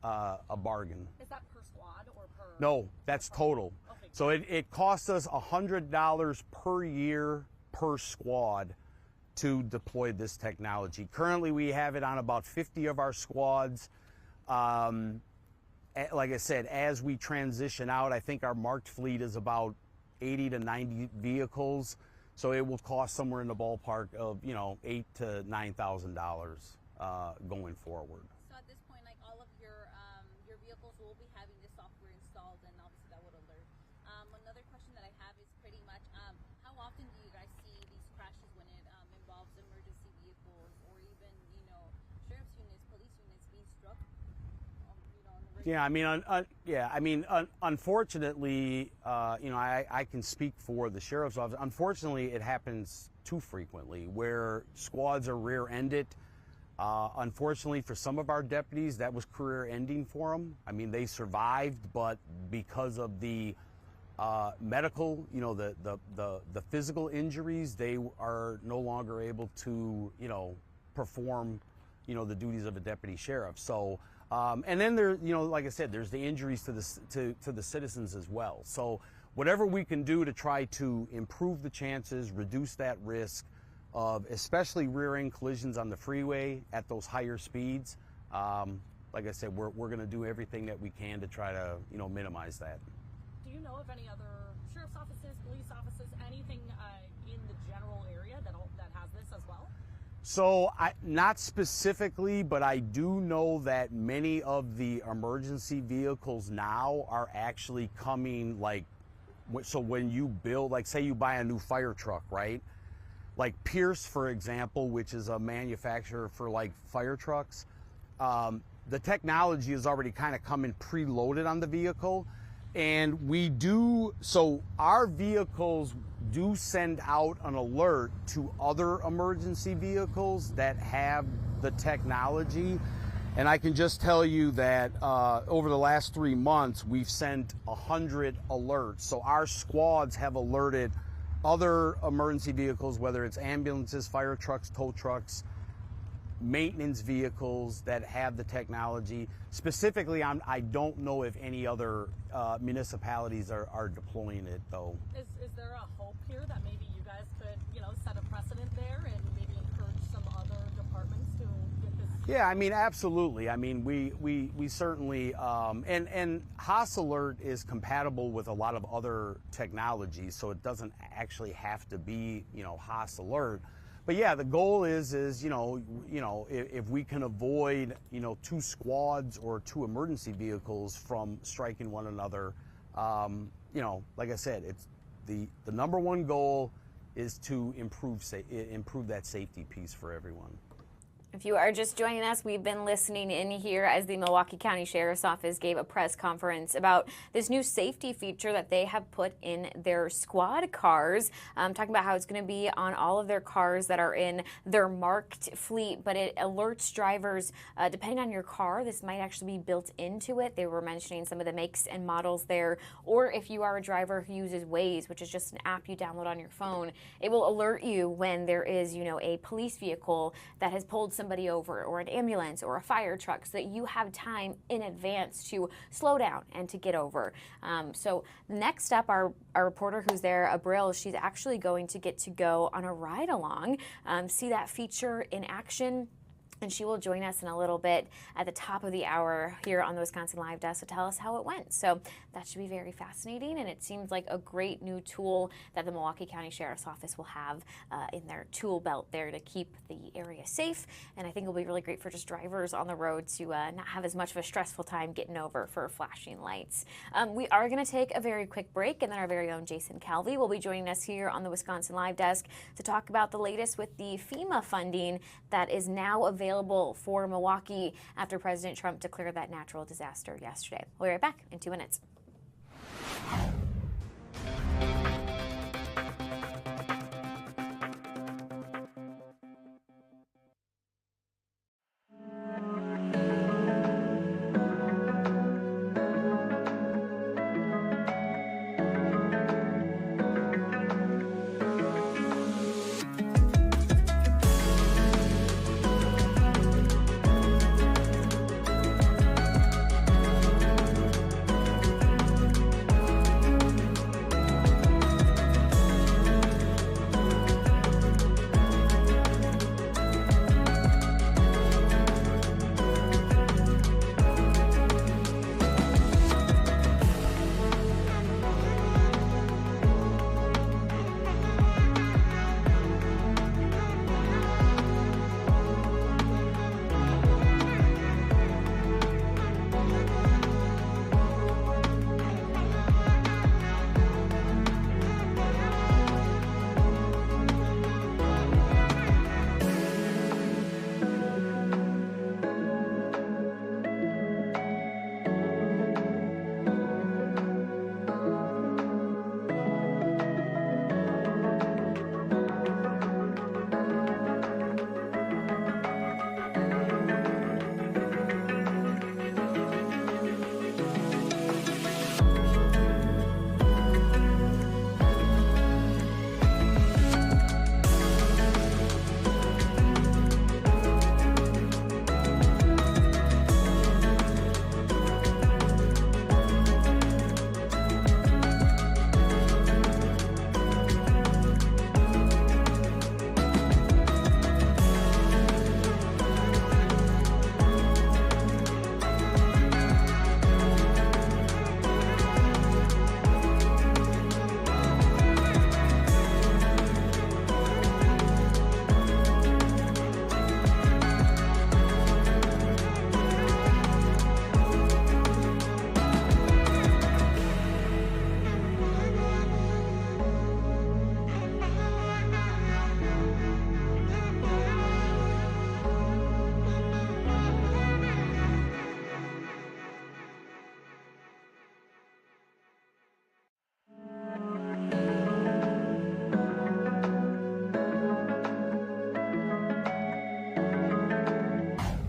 a bargain. Is that per squad or per? No, that's total. Okay. So it costs us $100 per year per squad to deploy this technology. Currently, we have it on about 50 of our squads. Like I said, as we transition out, I think our marked fleet is about 80 to 90 vehicles. So it will cost somewhere in the ballpark of, you know, $8,000 to $9,000 going forward. So at this point, like all of your vehicles will be having this software installed, and obviously that would alert. Another question that I have is pretty much how often do you guys see these crashes when it involves emergency vehicles or even, you know, sheriff's units, police units being struck? Yeah, I mean, unfortunately, you know, I can speak for the sheriff's office. Unfortunately, it happens too frequently where squads are rear-ended. Unfortunately, for some of our deputies, that was career-ending for them. I mean, they survived, but because of the medical, you know, the physical injuries, they are no longer able to, you know, perform, you know, the duties of a deputy sheriff. So. And then there, you know, like I said, there's the injuries to the citizens as well. So whatever we can do to try to improve the chances, reduce that risk of especially rear-end collisions on the freeway at those higher speeds, like I said, we're going to do everything that we can to try to, you know, minimize that. Do you know of any other sheriff's offices, police offices, anything in the general area that has this as well? So, not specifically, but I do know that many of the emergency vehicles now are actually coming, like, so when you build, like, say you buy a new fire truck, right? Like Pierce, for example, which is a manufacturer for, like, fire trucks, the technology is already kind of coming preloaded on the vehicle. And we do, so our vehicles do send out an alert to other emergency vehicles that have the technology. And I can just tell you that over the last 3 months, we've sent 100 alerts. So our squads have alerted other emergency vehicles, whether it's ambulances, fire trucks, tow trucks, maintenance vehicles that have the technology. Specifically, I don't know if any other municipalities are deploying it, though. Is there a hope here that maybe you guys could, you know, set a precedent there and maybe encourage some other departments to get this? Yeah, I mean, absolutely. I mean, we certainly, and Haas Alert is compatible with a lot of other technologies, so it doesn't actually have to be, you know, Haas Alert. But yeah, the goal is you know, if we can avoid, you know, 2 squads or 2 emergency vehicles from striking one another, you know, like I said, it's the number one goal is to improve that safety piece for everyone. If you are just joining us, we've been listening in here as the Milwaukee County Sheriff's Office gave a press conference about this new safety feature that they have put in their squad cars, talking about how it's going to be on all of their cars that are in their marked fleet, but it alerts drivers, depending on your car, this might actually be built into it. They were mentioning some of the makes and models there, or if you are a driver who uses Waze, which is just an app you download on your phone, it will alert you when there is, you know, a police vehicle that has pulled somebody over, or an ambulance or a fire truck, so that you have time in advance to slow down and to get over. So next up, our reporter who's there, Abril, she's actually going to get to go on a ride along, see that feature in action. And she will join us in a little bit at the top of the hour here on the Wisconsin Live Desk to tell us how it went. So that should be very fascinating, and it seems like a great new tool that the Milwaukee County Sheriff's Office will have in their tool belt there to keep the area safe. And I think it'll be really great for just drivers on the road to not have as much of a stressful time getting over for flashing lights. We are going to take a very quick break, and then our very own Jason Calvi will be joining us here on the Wisconsin Live Desk to talk about the latest with the FEMA funding that is now available for Milwaukee after President Trump declared that natural disaster yesterday. We'll be right back in 2 minutes.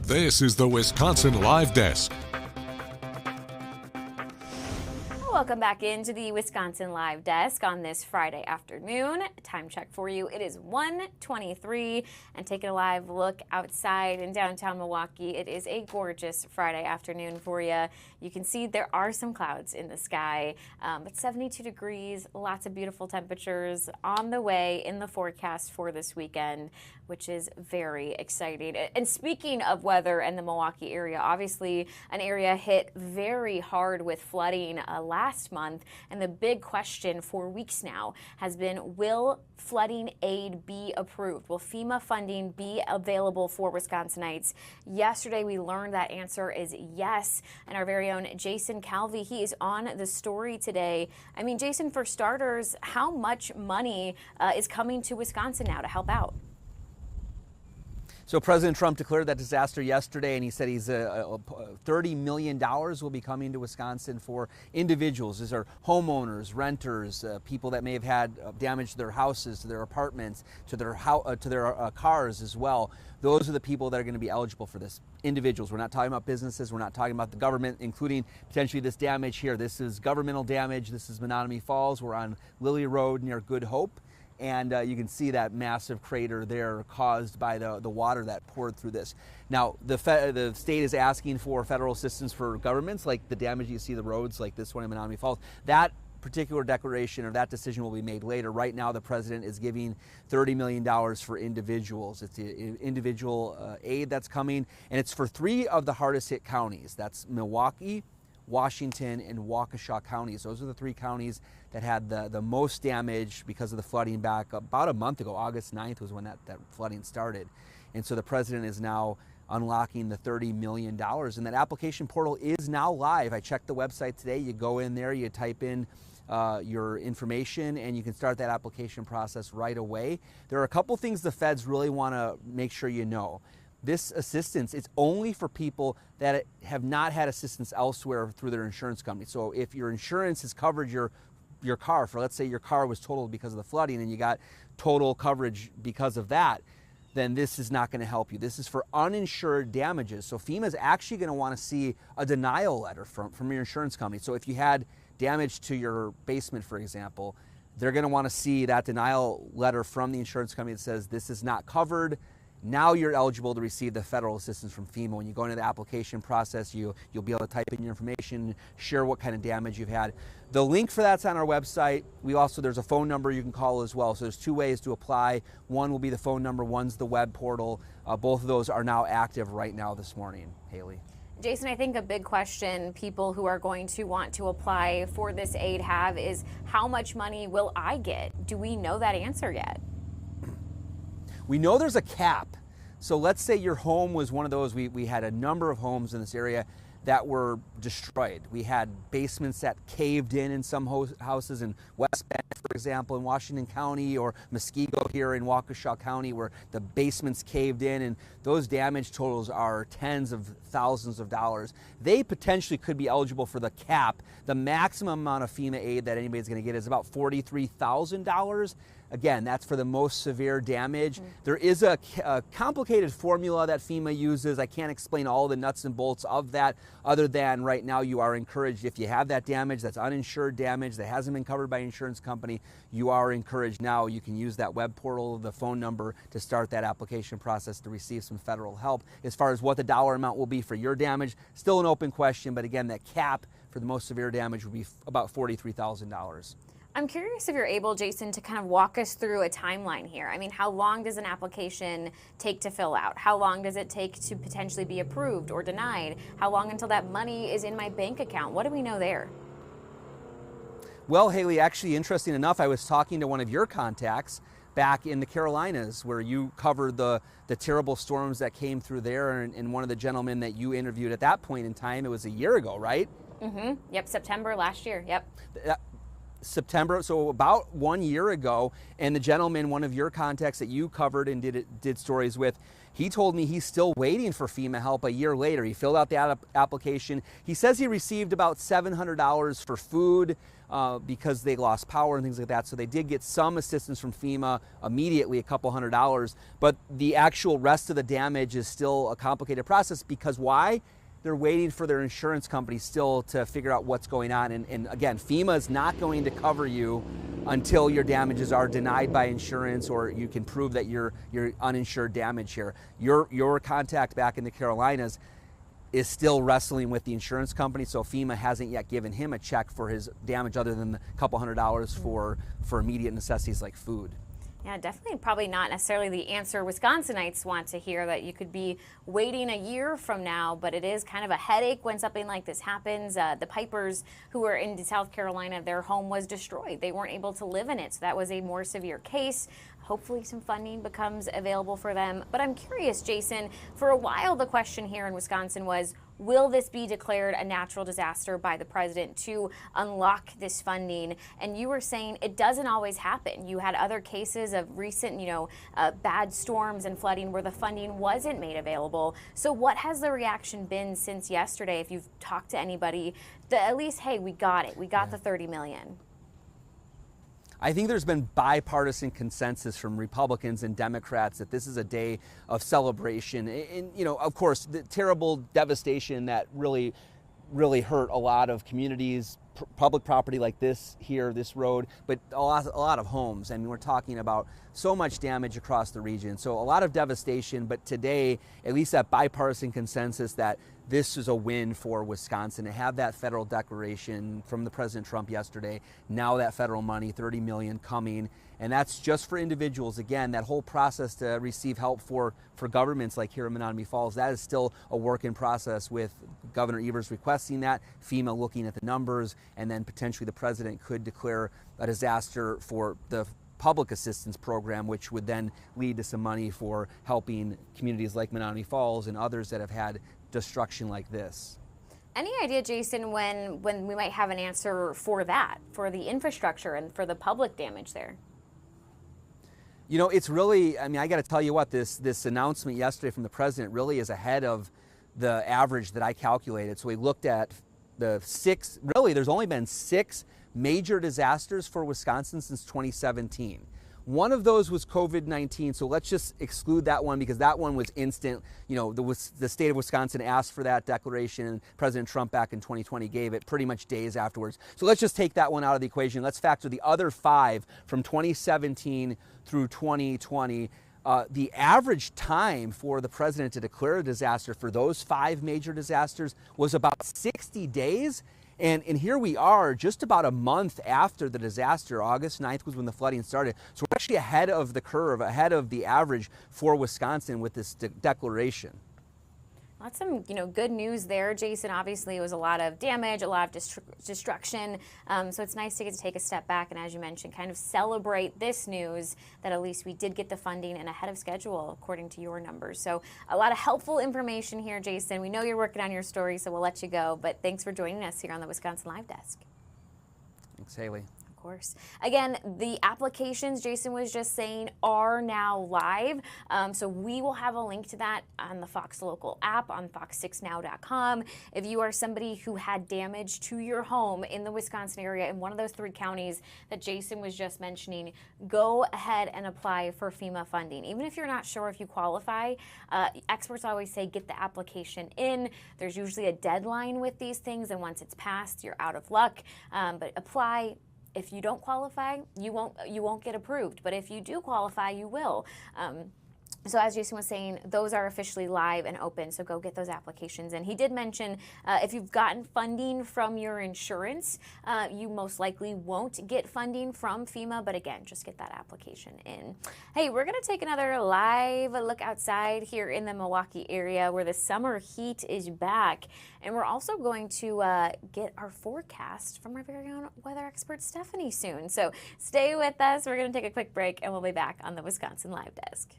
This is the Wisconsin Live Desk. Welcome back into the Wisconsin Live Desk on this Friday afternoon. Time check for you. It is 1:23, and taking a live look outside in downtown Milwaukee. It is a gorgeous Friday afternoon for you. You can see there are some clouds in the sky, but 72 degrees, lots of beautiful temperatures on the way in the forecast for this weekend, which is very exciting. And speaking of weather in the Milwaukee area, obviously an area hit very hard with flooding last month, and the big question for weeks now has been, will flooding aid be approved? Will FEMA funding be available for Wisconsinites? Yesterday we learned that answer is yes, and our very own Jason Calvi, he is on the story today. I mean, Jason, for starters, how much money is coming to Wisconsin now to help out? So President Trump declared that disaster yesterday, and he said $30 million will be coming to Wisconsin for individuals. These are homeowners, renters, people that may have had damage to their houses, to their apartments, to their cars as well. Those are the people that are going to be eligible for this. Individuals. We're not talking about businesses. We're not talking about the government, including potentially this damage here. This is governmental damage. This is Menominee Falls. We're on Lily Road near Good Hope. And you can see that massive crater there caused by the water that poured through this. Now, the state is asking for federal assistance for governments, like the damage you see the roads like this one in Menominee Falls. That particular declaration or that decision will be made later. Right now, the president is giving $30 million for individuals. It's the individual aid that's coming, and it's for 3 of the hardest hit counties. That's Milwaukee, Washington, and Waukesha counties. Those are the 3 counties that had the most damage because of the flooding back about a month ago. August 9th was when that flooding started. And so the president is now unlocking the $30 million. And that application portal is now live. I checked the website today. You go in there, you type in your information, and you can start that application process right away. There are a couple things the feds really want to make sure you know. This assistance is only for people that have not had assistance elsewhere through their insurance company. So if your insurance has covered your car, for let's say your car was totaled because of the flooding and you got total coverage because of that, then this is not going to help you. This is for uninsured damages. So FEMA is actually going to want to see a denial letter from your insurance company. So if you had damage to your basement, for example, they're going to want to see that denial letter from the insurance company that says this is not covered. Now you're eligible to receive the federal assistance from FEMA. When you go into the application process, you'll be able to type in your information, share what kind of damage you've had. The link for that's on our website. There's a phone number you can call as well. So there's 2 ways to apply. One will be the phone number, one's the web portal. Both of those are now active right now this morning, Haley. Jason, I think a big question people who are going to want to apply for this aid have is, how much money will I get? Do we know that answer yet? We know there's a cap. So let's say your home was one of those. We had a number of homes in this area that were destroyed. We had basements that caved in some houses in West Bend, for example, in Washington County, or Muskego here in Waukesha County, where the basements caved in, and those damage totals are tens of thousands of dollars. They potentially could be eligible for the cap. The maximum amount of FEMA aid that anybody's going to get is about $43,000. Again, that's for the most severe damage. There is a complicated formula that FEMA uses. I can't explain all the nuts and bolts of that, other than right now you are encouraged, if you have that damage that's uninsured damage that hasn't been covered by an insurance company, you are encouraged now. You can use that web portal, the phone number, to start that application process to receive some federal help. As far as what the dollar amount will be for your damage, still an open question, but again, that cap for the most severe damage would be about $43,000. I'm curious if you're able, Jason, to kind of walk us through a timeline here. I mean, how long does an application take to fill out? How long does it take to potentially be approved or denied? How long until that money is in my bank account? What do we know there? Well, Haley, actually, interesting enough, I was talking to one of your contacts back in the Carolinas, where you covered the terrible storms that came through there, and one of the gentlemen that you interviewed at that point in time, it was a year ago, right? Mm-hmm. Yep, September last year, yep. September, so about 1 year ago, and the gentleman, one of your contacts that you covered and did stories with, he told me he's still waiting for FEMA help a year later. He filled out the application. He says he received about $700 for food because they lost power and things like that. So they did get some assistance from FEMA immediately, a couple $100. But the actual rest of the damage is still a complicated process because why? They're waiting for their insurance company still to figure out what's going on. And again, FEMA is not going to cover you until your damages are denied by insurance or you can prove that you're uninsured damage here. Your contact back in the Carolinas is still wrestling with the insurance company, so FEMA hasn't yet given him a check for his damage other than a couple $100 for immediate necessities like food. Yeah, definitely probably not necessarily the answer Wisconsinites want to hear, that you could be waiting a year from now, but it is kind of a headache when something like this happens. The Pipers who were in South Carolina, their home was destroyed. They weren't able to live in it, so that was a more severe case. Hopefully some funding becomes available for them. But I'm curious, Jason, for a while the question here in Wisconsin was, will this be declared a natural disaster by the president to unlock this funding? And you were saying it doesn't always happen. You had other cases of recent, bad storms and flooding where the funding wasn't made available. So what has the reaction been since yesterday, if you've talked to anybody, that at least, hey, we got it. We got the $30 million. I think there's been bipartisan consensus from Republicans and Democrats that this is a day of celebration. And, of course, the terrible devastation that really hurt a lot of communities, public property like this here, this road, but a lot of homes. I mean, we're talking about so much damage across the region. So a lot of devastation, but today, at least that bipartisan consensus that this is a win for Wisconsin to have that federal declaration from the President Trump yesterday. Now that federal money, $30 million coming, and that's just for individuals. Again, that whole process to receive help for governments like here in Menominee Falls, that is still a work in process with Governor Evers requesting that, FEMA looking at the numbers, and then potentially the president could declare a disaster for the public assistance program, which would then lead to some money for helping communities like Menominee Falls and others that have had destruction like this. Any idea, Jason, when we might have an answer for that, for the infrastructure and for the public damage there? It's really, I got to tell you what, this announcement yesterday from the president really is ahead of the average that I calculated. So we looked at the there's only been 6 major disasters for Wisconsin since 2017. One of those was COVID-19, so let's just exclude that one because that one was instant. The state of Wisconsin asked for that declaration, and President Trump back in 2020 gave it pretty much days afterwards. So let's just take that one out of the equation. Let's factor the other 5 from 2017 through 2020. The average time for the president to declare a disaster for those 5 major disasters was about 60 days. And here we are just about a month after the disaster. August 9th was when the flooding started. So we're actually ahead of the curve, ahead of the average for Wisconsin with this declaration. That's some, good news there, Jason. Obviously, it was a lot of damage, a lot of destruction. So it's nice to get to take a step back and, as you mentioned, kind of celebrate this news that at least we did get the funding and ahead of schedule, according to your numbers. So a lot of helpful information here, Jason. We know you're working on your story, so we'll let you go. But thanks for joining us here on the Wisconsin Live Desk. Thanks, Haley. Of course. Again, the applications, Jason was just saying, are now live. So we will have a link to that on the Fox Local app on fox6now.com. If you are somebody who had damage to your home in the Wisconsin area in one of those 3 counties that Jason was just mentioning, go ahead and apply for FEMA funding. Even if you're not sure if you qualify, experts always say get the application in. There's usually a deadline with these things, and once it's passed, you're out of luck. But apply. If you don't qualify, you won't get approved. But if you do qualify, you will. So as Jason was saying, those are officially live and open, so go get those applications. And he did mention if you've gotten funding from your insurance, you most likely won't get funding from FEMA, but again, just get that application in. Hey, we're going to take another live look outside here in the Milwaukee area where the summer heat is back. And we're also going to get our forecast from our very own weather expert, Stephanie, soon. So stay with us. We're going to take a quick break, and we'll be back on the Wisconsin Live Desk.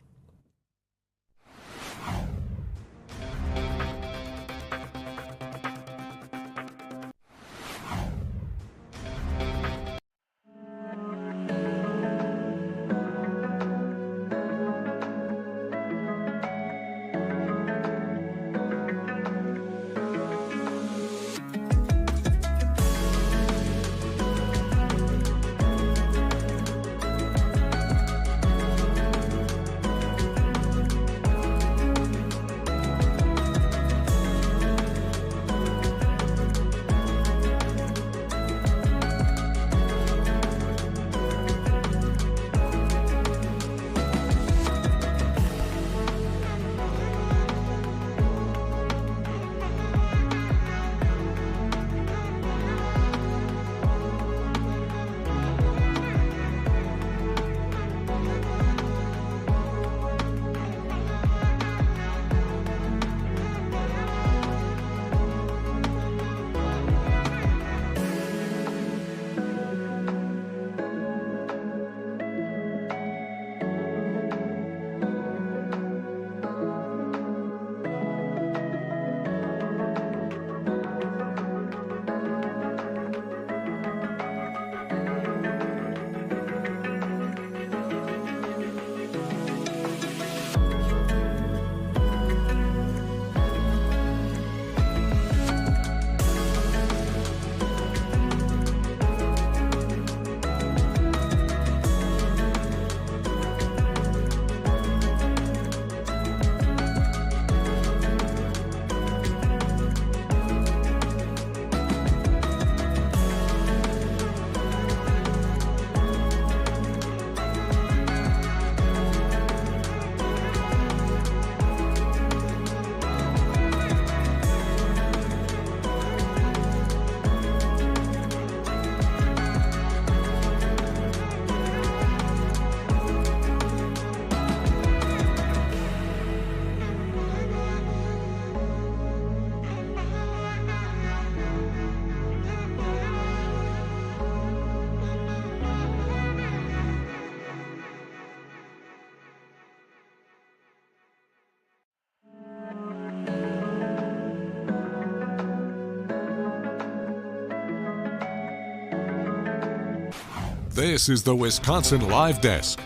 This is the Wisconsin Live Desk.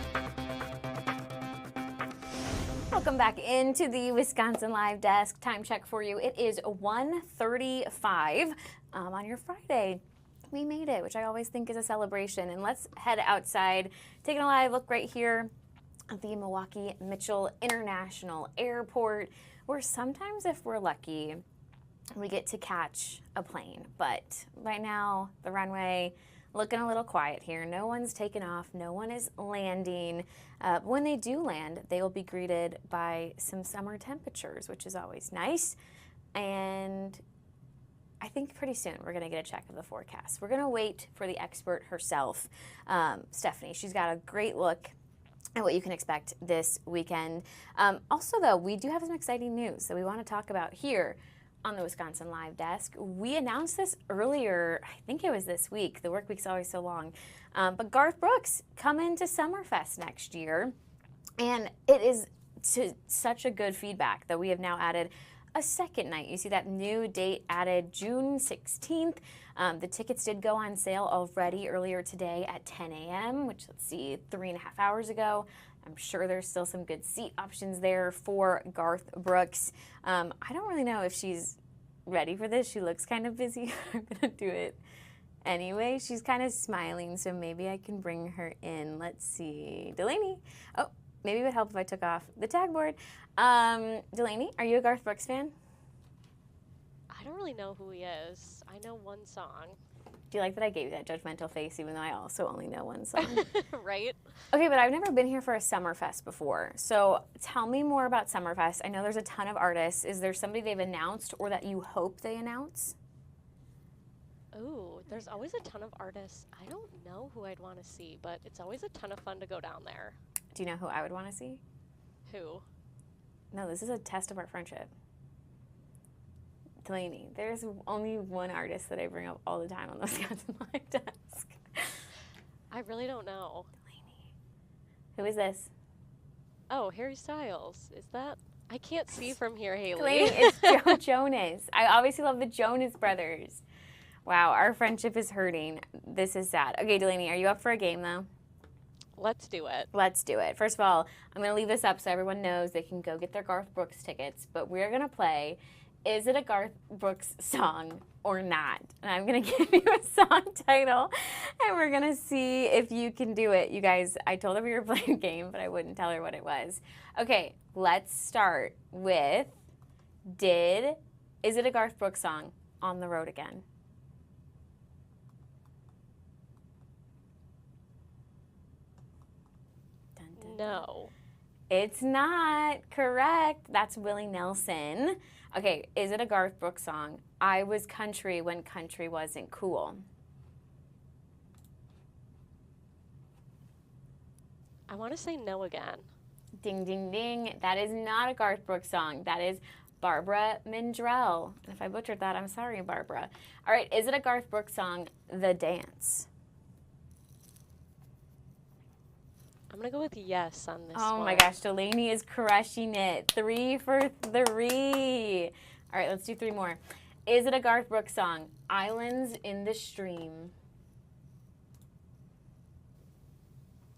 Welcome back into the Wisconsin Live Desk. Time check for you. It is 1:35 on your Friday. We made it, which I always think is a celebration. And let's head outside, taking a live look right here at the Milwaukee Mitchell International Airport, where sometimes if we're lucky, we get to catch a plane. But right now, the runway looking a little quiet here. No one's taken off. No one is landing. When they do land, they will be greeted by some summer temperatures, which is always nice. And I think pretty soon we're going to get a check of the forecast. We're going to wait for the expert herself, Stephanie. She's got a great look at what you can expect this weekend. Also, though, we do have some exciting news that we want to talk about here on the Wisconsin Live Desk. We announced this earlier, I think it was this week. The work week's always so long. But Garth Brooks coming to Summerfest next year. And it is such a good feedback that we have now added a second night. You see that new date added June 16th. The tickets did go on sale already earlier today at 10 a.m., which, let's see, 3.5 hours ago. I'm sure there's still some good seat options there for Garth Brooks. I don't really know if she's ready for this. She looks kind of busy. I'm going to do it anyway. She's kind of smiling, so maybe I can bring her in. Let's see. Delaney. Oh, maybe it would help if I took off the tag board. Delaney, are you a Garth Brooks fan? I don't really know who he is. I know one song. Do you like that I gave you that judgmental face even though I also only know one song? Right? Okay, but I've never been here for a Summerfest before. So tell me more about Summerfest. I know there's a ton of artists. Is there somebody they've announced or that you hope they announce? Ooh, there's always a ton of artists. I don't know who I'd want to see, but it's always a ton of fun to go down there. Do you know who I would want to see? Who? No, this is a test of our friendship. Delaney, there's only one artist that I bring up all the time on the Wisconsin Live Desk. I really don't know. Delaney. Who is this? Oh, Harry Styles. Is that? I can't see from here, Haley. Delaney, it's Joe Jonas. I obviously love the Jonas Brothers. Wow, our friendship is hurting. This is sad. Okay, Delaney, are you up for a game, though? Let's do it. Let's do it. First of all, I'm going to leave this up so everyone knows they can go get their Garth Brooks tickets, but we're going to play Is It a Garth Brooks Song or Not? And I'm going to give you a song title, and we're going to see if you can do it. You guys, I told her we were playing a game, but I wouldn't tell her what it was. Okay, let's start with Is It a Garth Brooks Song On the Road Again? Dun, dun, dun. No. It's not correct. That's Willie Nelson. Okay, is it a Garth Brooks song? I was country when country wasn't cool. I want to say no again. Ding, ding, ding. That is not a Garth Brooks song. That is Barbara Mindrell. If I butchered that, I'm sorry, Barbara. All right, is it a Garth Brooks song? The Dance. I'm going to go with yes on this Oh one. my gosh, Delaney is crushing it. 3 for 3. All right, let's do 3 more. Is it a Garth Brooks song? Islands in the Stream.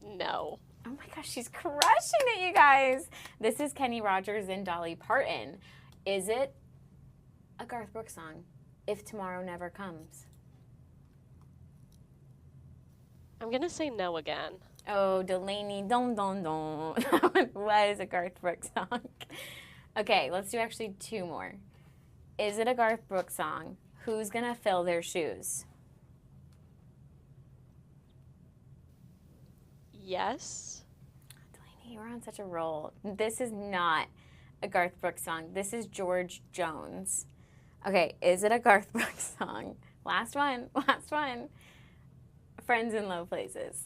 No. Oh my gosh, she's crushing it, you guys. This is Kenny Rogers and Dolly Parton. Is it a Garth Brooks song? If Tomorrow Never Comes. I'm going to say no again. Oh, Delaney, don. That one was a Garth Brooks song. Okay, let's do actually 2 more. Is it a Garth Brooks song? Who's gonna fill their shoes? Yes. Delaney, you're on such a roll. This is not a Garth Brooks song. This is George Jones. Okay, is it a Garth Brooks song? Last one. Friends in Low Places.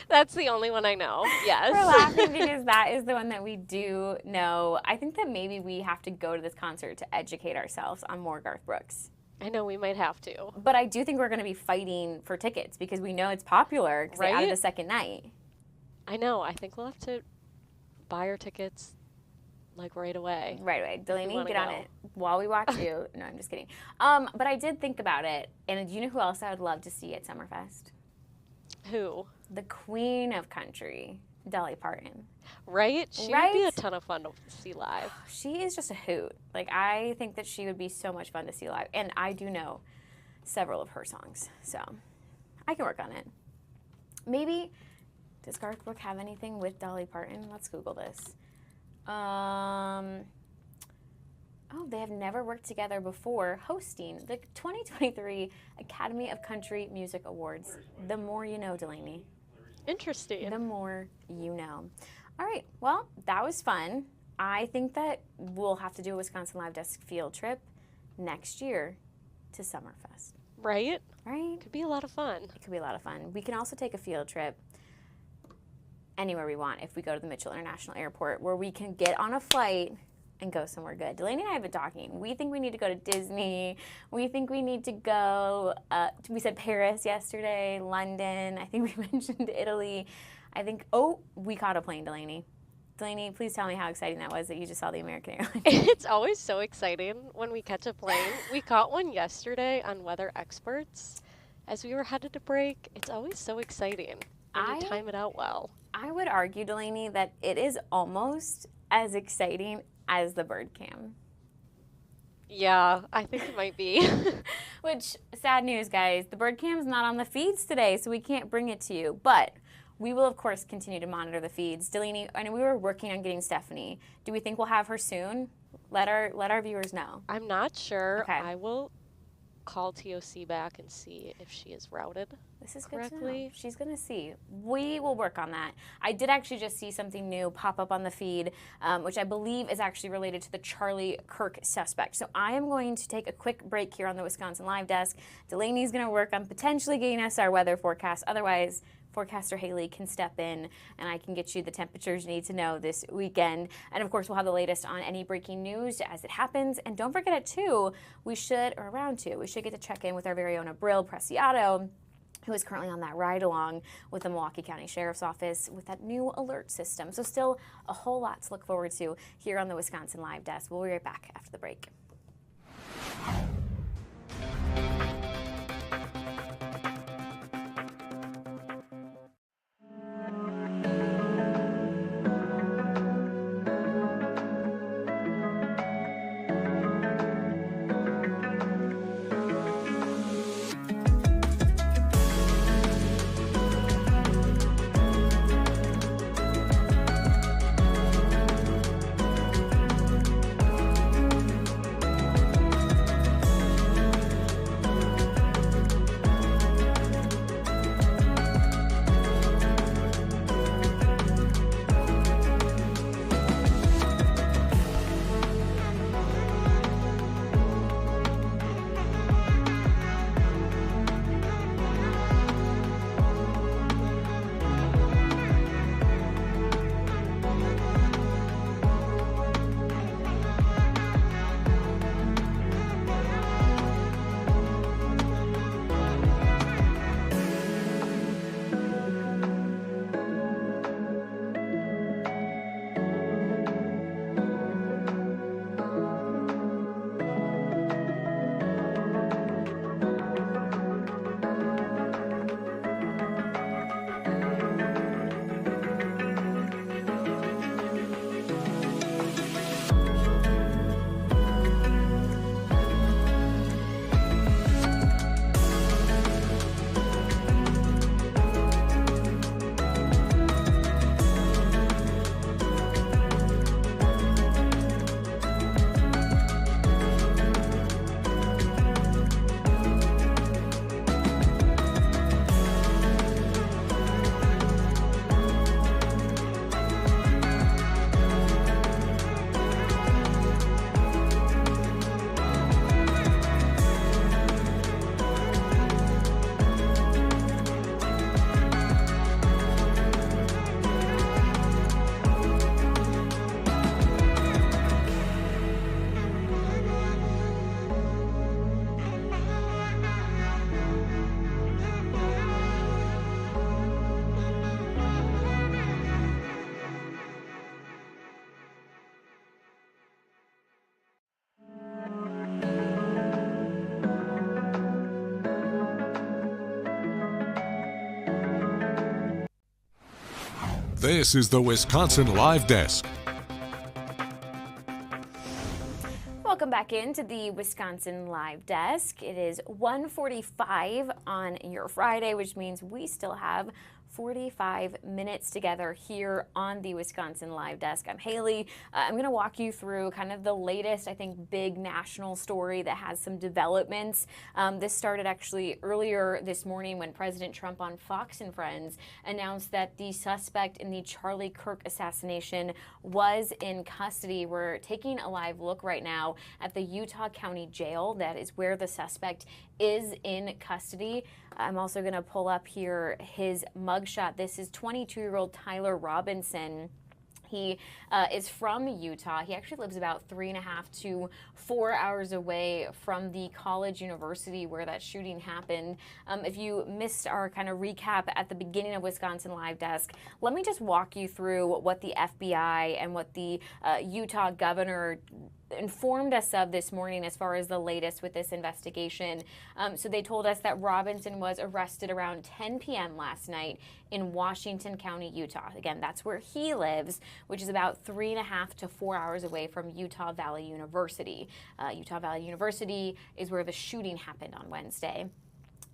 That's the only one I know. Yes. We're laughing because that is the one that we do know. I think that maybe we have to go to this concert to educate ourselves on more Garth Brooks. I know we might have to. But I do think we're going to be fighting for tickets because we know it's popular because they added Right? a second night. I know. I think we'll have to buy our tickets like right away. Right away. Delaney, wanna get on go. it while we watch you. No, I'm just kidding. But I did think about it. And do you know who else I would love to see at Summerfest? Who? The queen of country, Dolly Parton. Right? She would be a Right? ton of fun to see live. She is just a hoot. Like, I think that she would be so much fun to see live. And I do know several of her songs, so I can work on it. Maybe, does Garth Brooks have anything with Dolly Parton? Let's Google this. Oh, they have never worked together before hosting the 2023 Academy of Country Music Awards. The more you know, Delaney. Interesting. The more you know. All right, well, that was fun. I think that we'll have to do a Wisconsin Live Desk field trip next year to Summerfest. Right? Right? Could be a lot of fun. It could be a lot of fun. We can also take a field trip anywhere we want if we go to the Mitchell International Airport, where we can get on a flight and go somewhere good. Delaney and I have been talking. We think we need to go to Disney. We think we need to go, we said Paris yesterday, London. I think we mentioned Italy. I think, we caught a plane, Delaney. Delaney, please tell me how exciting that was that you just saw the American Airlines. It's always so exciting when we catch a plane. We caught one yesterday on Weather Experts. As we were headed to break, it's always so exciting when you time it out well. I would argue, Delaney, that it is almost as exciting as the bird cam. Yeah, I think it might be. Which, sad news, guys, the bird cam's not on the feeds today, so we can't bring it to you. But we will, of course, continue to monitor the feeds. Delaney, I know we were working on getting Stephanie. Do we think we'll have her soon? Let our viewers know. I'm not sure. Okay. I will call TOC back and see if she is routed This is correctly. good to know. She's going to see. We will work on that. I did actually just see something new pop up on the feed, which I believe is actually related to the Charlie Kirk suspect. So I am going to take a quick break here on the Wisconsin Live Desk. Delaney's going to work on potentially getting us our weather forecast. Otherwise, forecaster Haley can step in and I can get you the temperatures you need to know this weekend. And of course, we'll have the latest on any breaking news as it happens. And don't forget at 2, around 2, we should get to check in with our very own Abril Preciado, who is currently on that ride along with the Milwaukee County Sheriff's Office with that new alert system. So still a whole lot to look forward to here on the Wisconsin Live Desk. We'll be right back after the break. This is the Wisconsin Live Desk. Welcome back into the Wisconsin Live Desk. It is 1:45 on your Friday, which means we still have 45 minutes together here on the Wisconsin Live Desk. I'm Haley. I'm going to walk you through kind of the latest, I think, big national story that has some developments. This started actually earlier this morning when President Trump on Fox and Friends announced that the suspect in the Charlie Kirk assassination was in custody. We're taking a live look right now at the Utah County Jail. That is where the suspect is in custody. I'm also going to pull up here his mugshot. This is 22-year-old Tyler Robinson. He is from Utah. He actually lives about 3.5 to 4 hours away from the college university where that shooting happened. If you missed our kind of recap at the beginning of Wisconsin Live Desk, let me just walk you through what the FBI and what the Utah governor informed us of this morning as far as the latest with this investigation. So they told us that Robinson was arrested around 10 p.m. last night in Washington County, Utah. Again, that's where he lives, which is about 3.5 to 4 hours away from Utah Valley University. Utah Valley University is where the shooting happened on Wednesday.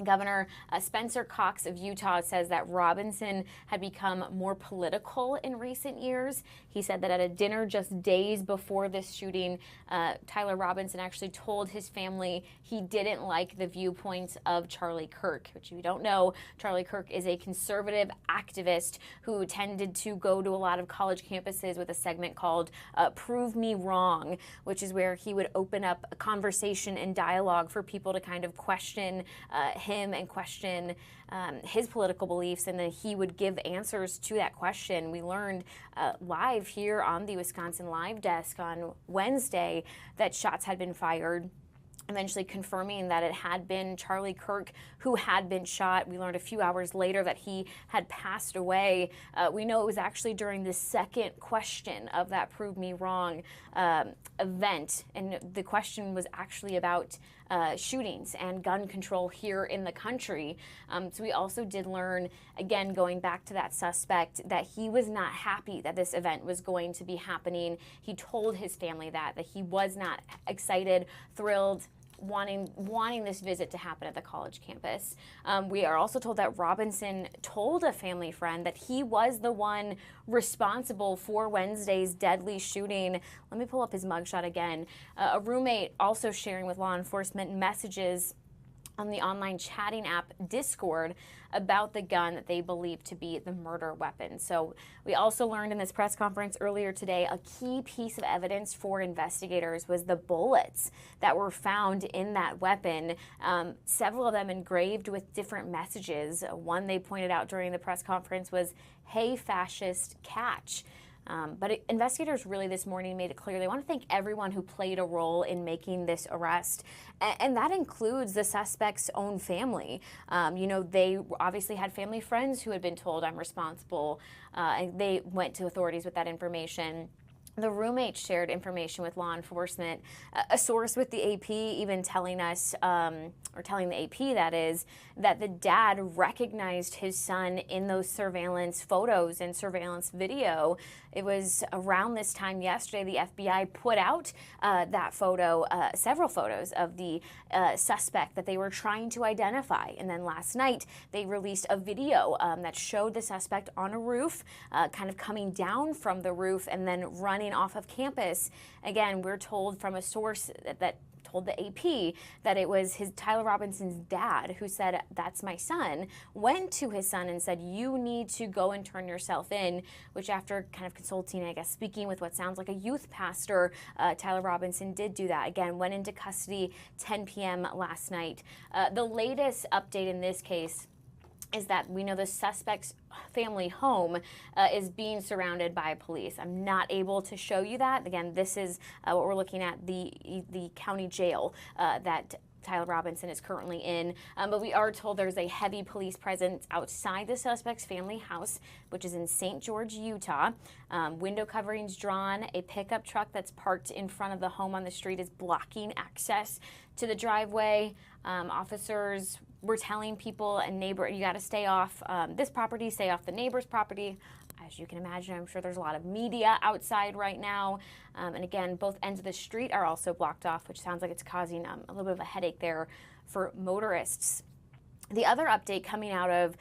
Governor Spencer Cox of Utah says that Robinson had become more political in recent years. He said that at a dinner just days before this shooting, Tyler Robinson actually told his family he didn't like the viewpoints of Charlie Kirk, which if you don't know, Charlie Kirk is a conservative activist who tended to go to a lot of college campuses with a segment called Prove Me Wrong, which is where he would open up a conversation and dialogue for people to kind of question him and question his political beliefs, and then he would give answers to that question. We learned live here on the Wisconsin Live Desk on Wednesday that shots had been fired, eventually confirming that it had been Charlie Kirk who had been shot. We learned a few hours later that he had passed away. We know it was actually during the second question of that Prove Me Wrong event, and the question was actually about shootings and gun control here in the country. So we also did learn, again, going back to that suspect, that he was not happy that this event was going to be happening. He told his family that he was not excited, thrilled, wanting this visit to happen at the college campus. We are also told that Robinson told a family friend that he was the one responsible for Wednesday's deadly shooting. Let me pull up his mugshot again. A roommate also sharing with law enforcement messages on the online chatting app Discord about the gun that they believe to be the murder weapon. So we also learned in this press conference earlier today a key piece of evidence for investigators was the bullets that were found in that weapon, several of them engraved with different messages. One they pointed out during the press conference was, "Hey fascist, catch." But investigators really this morning made it clear they want to thank everyone who played a role in making this arrest, and that includes the suspect's own family. They obviously had family friends who had been told, "I'm responsible," and they went to authorities with that information. The roommate shared information with law enforcement, a source with the AP even telling us, or telling the AP that is, that the dad recognized his son in those surveillance photos and surveillance video. It was around this time yesterday the FBI put out that photo, several photos of the suspect that they were trying to identify. And then last night they released a video that showed the suspect on a roof, kind of coming down from the roof and then running off of campus. Again, we're told from a source that told the AP that it was Tyler Robinson's dad who said, "That's my son," went to his son and said, "You need to go and turn yourself in," which after kind of consulting, I guess, speaking with what sounds like a youth pastor, Tyler Robinson did do that. Again, went into custody 10 p.m. last night. The latest update in this case is that we know the suspect's family home is being surrounded by police. I'm not able to show you that. Again, this is what we're looking at, the county jail that Tyler Robinson is currently in. But we are told there's a heavy police presence outside the suspect's family house, which is in St. George, Utah. Window coverings drawn. A pickup truck that's parked in front of the home on the street is blocking access to the driveway. Officers were telling people and you got to stay off this property, stay off the neighbor's property. As you can imagine, I'm sure there's a lot of media outside right now. And again, both ends of the street are also blocked off, which sounds like it's causing a little bit of a headache there for motorists. The other update coming out of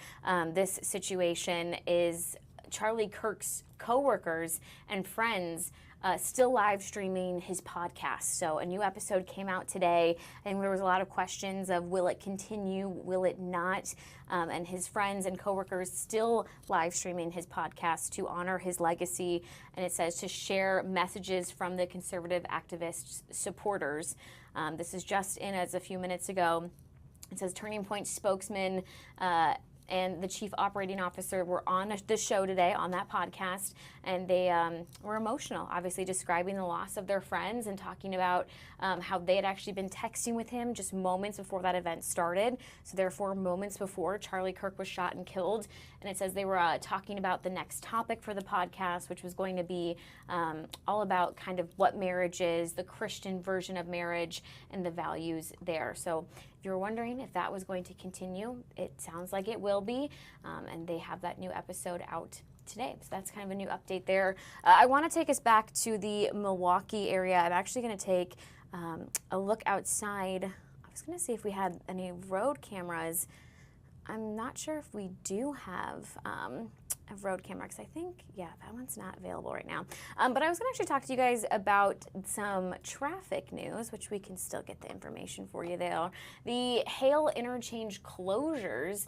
this situation is Charlie Kirk's coworkers and friends still live streaming his podcast. So a new episode came out today, and there was a lot of questions of will it continue, will it not? And his friends and coworkers still live streaming his podcast to honor his legacy. And it says to share messages from the conservative activists' supporters. This is just in as a few minutes ago. It says Turning Point spokesman and the chief operating officer were on the show today on that podcast, and they were emotional, obviously describing the loss of their friends and talking about how they had actually been texting with him just moments before that event started. So therefore, moments before Charlie Kirk was shot and killed. And it says they were talking about the next topic for the podcast, which was going to be all about kind of what marriage is, the Christian version of marriage, and the values there. So if you're wondering if that was going to continue, it sounds like it will be, and they have that new episode out today. So that's kind of a new update there. I want to take us back to the Milwaukee area. I'm actually going to take a look outside. I was going to see if we had any road cameras. I'm not sure if we do have a road camera, because I think, yeah, that one's not available right now. But I was going to actually talk to you guys about some traffic news, which we can still get the information for you there. The Hale interchange closures,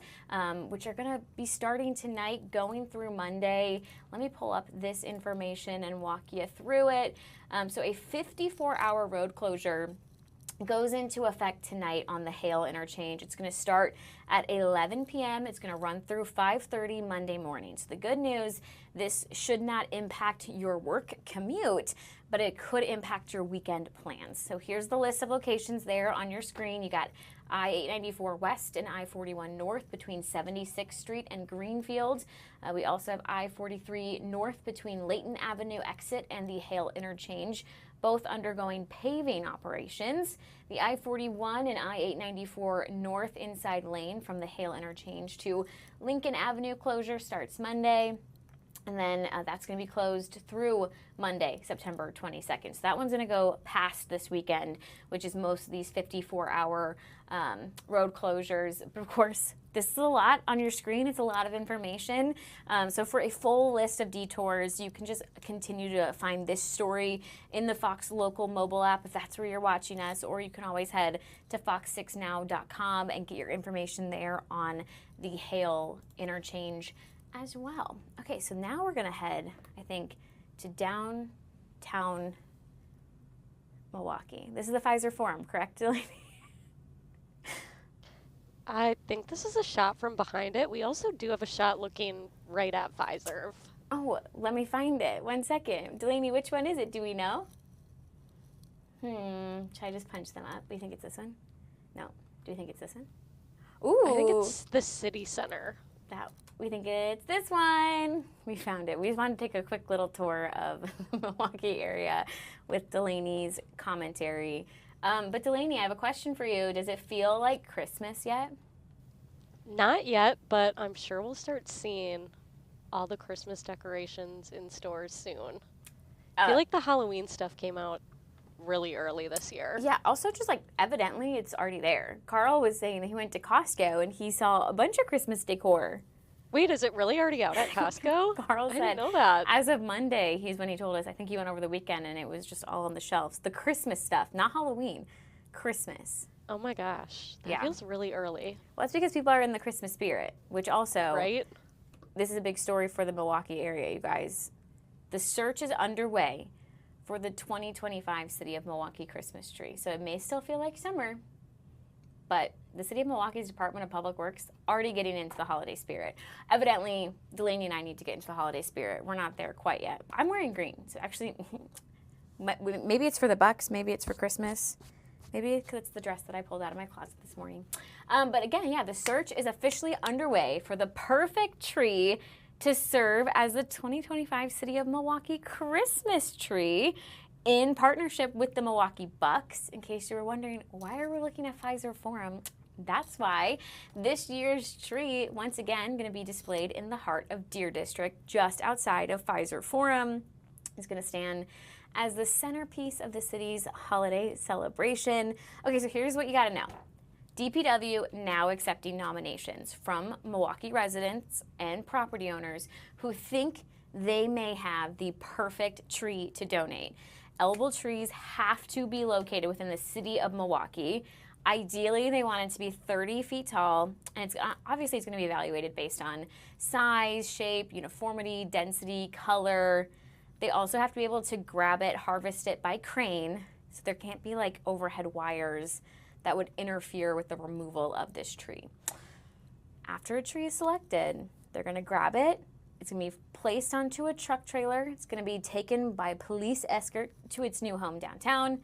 which are going to be starting tonight, going through Monday. Let me pull up this information and walk you through it. So a 54-hour road closure goes into effect tonight on the Hale interchange. It's going to start at 11 p.m. It's going to run through 5:30 Monday morning. So the good news, this should not impact your work commute, but it could impact your weekend plans. So here's the list of locations there on your screen. You got I-894 West and I-41 North between 76th Street and Greenfield. We also have I-43 North between Layton Avenue exit and the Hale interchange, both undergoing paving operations. The I-41 and I-894 North inside lane from the Hale interchange to Lincoln Avenue closure starts Monday. And then that's going to be closed through Monday, September 22nd. So that one's going to go past this weekend, which is most of these 54-hour road closures. But of course, this is a lot on your screen. It's a lot of information. So for a full list of detours, you can just continue to find this story in the Fox local mobile app if that's where you're watching us, or you can always head to fox6now.com and get your information there on the Hale interchange as well. Okay, so now we're gonna head, I think, to downtown Milwaukee. This is the Pfizer Forum, correct, Delaney? I think this is a shot from behind it. We also do have a shot looking right at Pfizer. Oh, let me find it. 1 second. Delaney, which one is it? Do we know? Should I just punch them up? Do you think it's this one? No. Do you think it's this one? Ooh. I think it's the city center. We think it's this one. We found it. We just wanted to take a quick little tour of the Milwaukee area with Delaney's commentary. But Delaney, I have a question for you. Does it feel like Christmas yet? Not yet, but I'm sure we'll start seeing all the Christmas decorations in stores soon. I feel like the Halloween stuff came out really early this year. Yeah, also just like evidently it's already there. Carl was saying that he went to Costco and he saw a bunch of Christmas decor. Wait, is it really already out at Costco? Carl said, I didn't know that. As of Monday, he's when he told us, I think he went over the weekend and it was just all on the shelves. The Christmas stuff, not Halloween, Christmas. Oh my gosh, that feels really early. Well, that's because people are in the Christmas spirit, which also, right? This is a big story for the Milwaukee area, you guys. The search is underway for the 2025 City of Milwaukee Christmas tree. So it may still feel like summer, but the City of Milwaukee's Department of Public Works already getting into the holiday spirit. Evidently, Delaney and I need to get into the holiday spirit. We're not there quite yet. I'm wearing green. So actually, maybe it's for the Bucks. Maybe it's for Christmas. Maybe it's the dress that I pulled out of my closet this morning. But again, yeah, the search is officially underway for the perfect tree to serve as the 2025 City of Milwaukee Christmas tree, in partnership with the Milwaukee Bucks. In case you were wondering, why are we looking at Pfizer Forum? That's why this year's tree, once again, going to be displayed in the heart of Deer District, just outside of Pfizer Forum. It's going to stand as the centerpiece of the city's holiday celebration. Okay, so here's what you got to know. DPW now accepting nominations from Milwaukee residents and property owners who think they may have the perfect tree to donate. Eligible trees have to be located within the city of Milwaukee. Ideally, they want it to be 30 feet tall, and it's obviously it's going to be evaluated based on size, shape, uniformity, density, color. They also have to be able to grab it, harvest it by crane, so there can't be like overhead wires that would interfere with the removal of this tree. After a tree is selected, they're going to grab it. It's going to be placed onto a truck trailer. It's going to be taken by police escort to its new home downtown.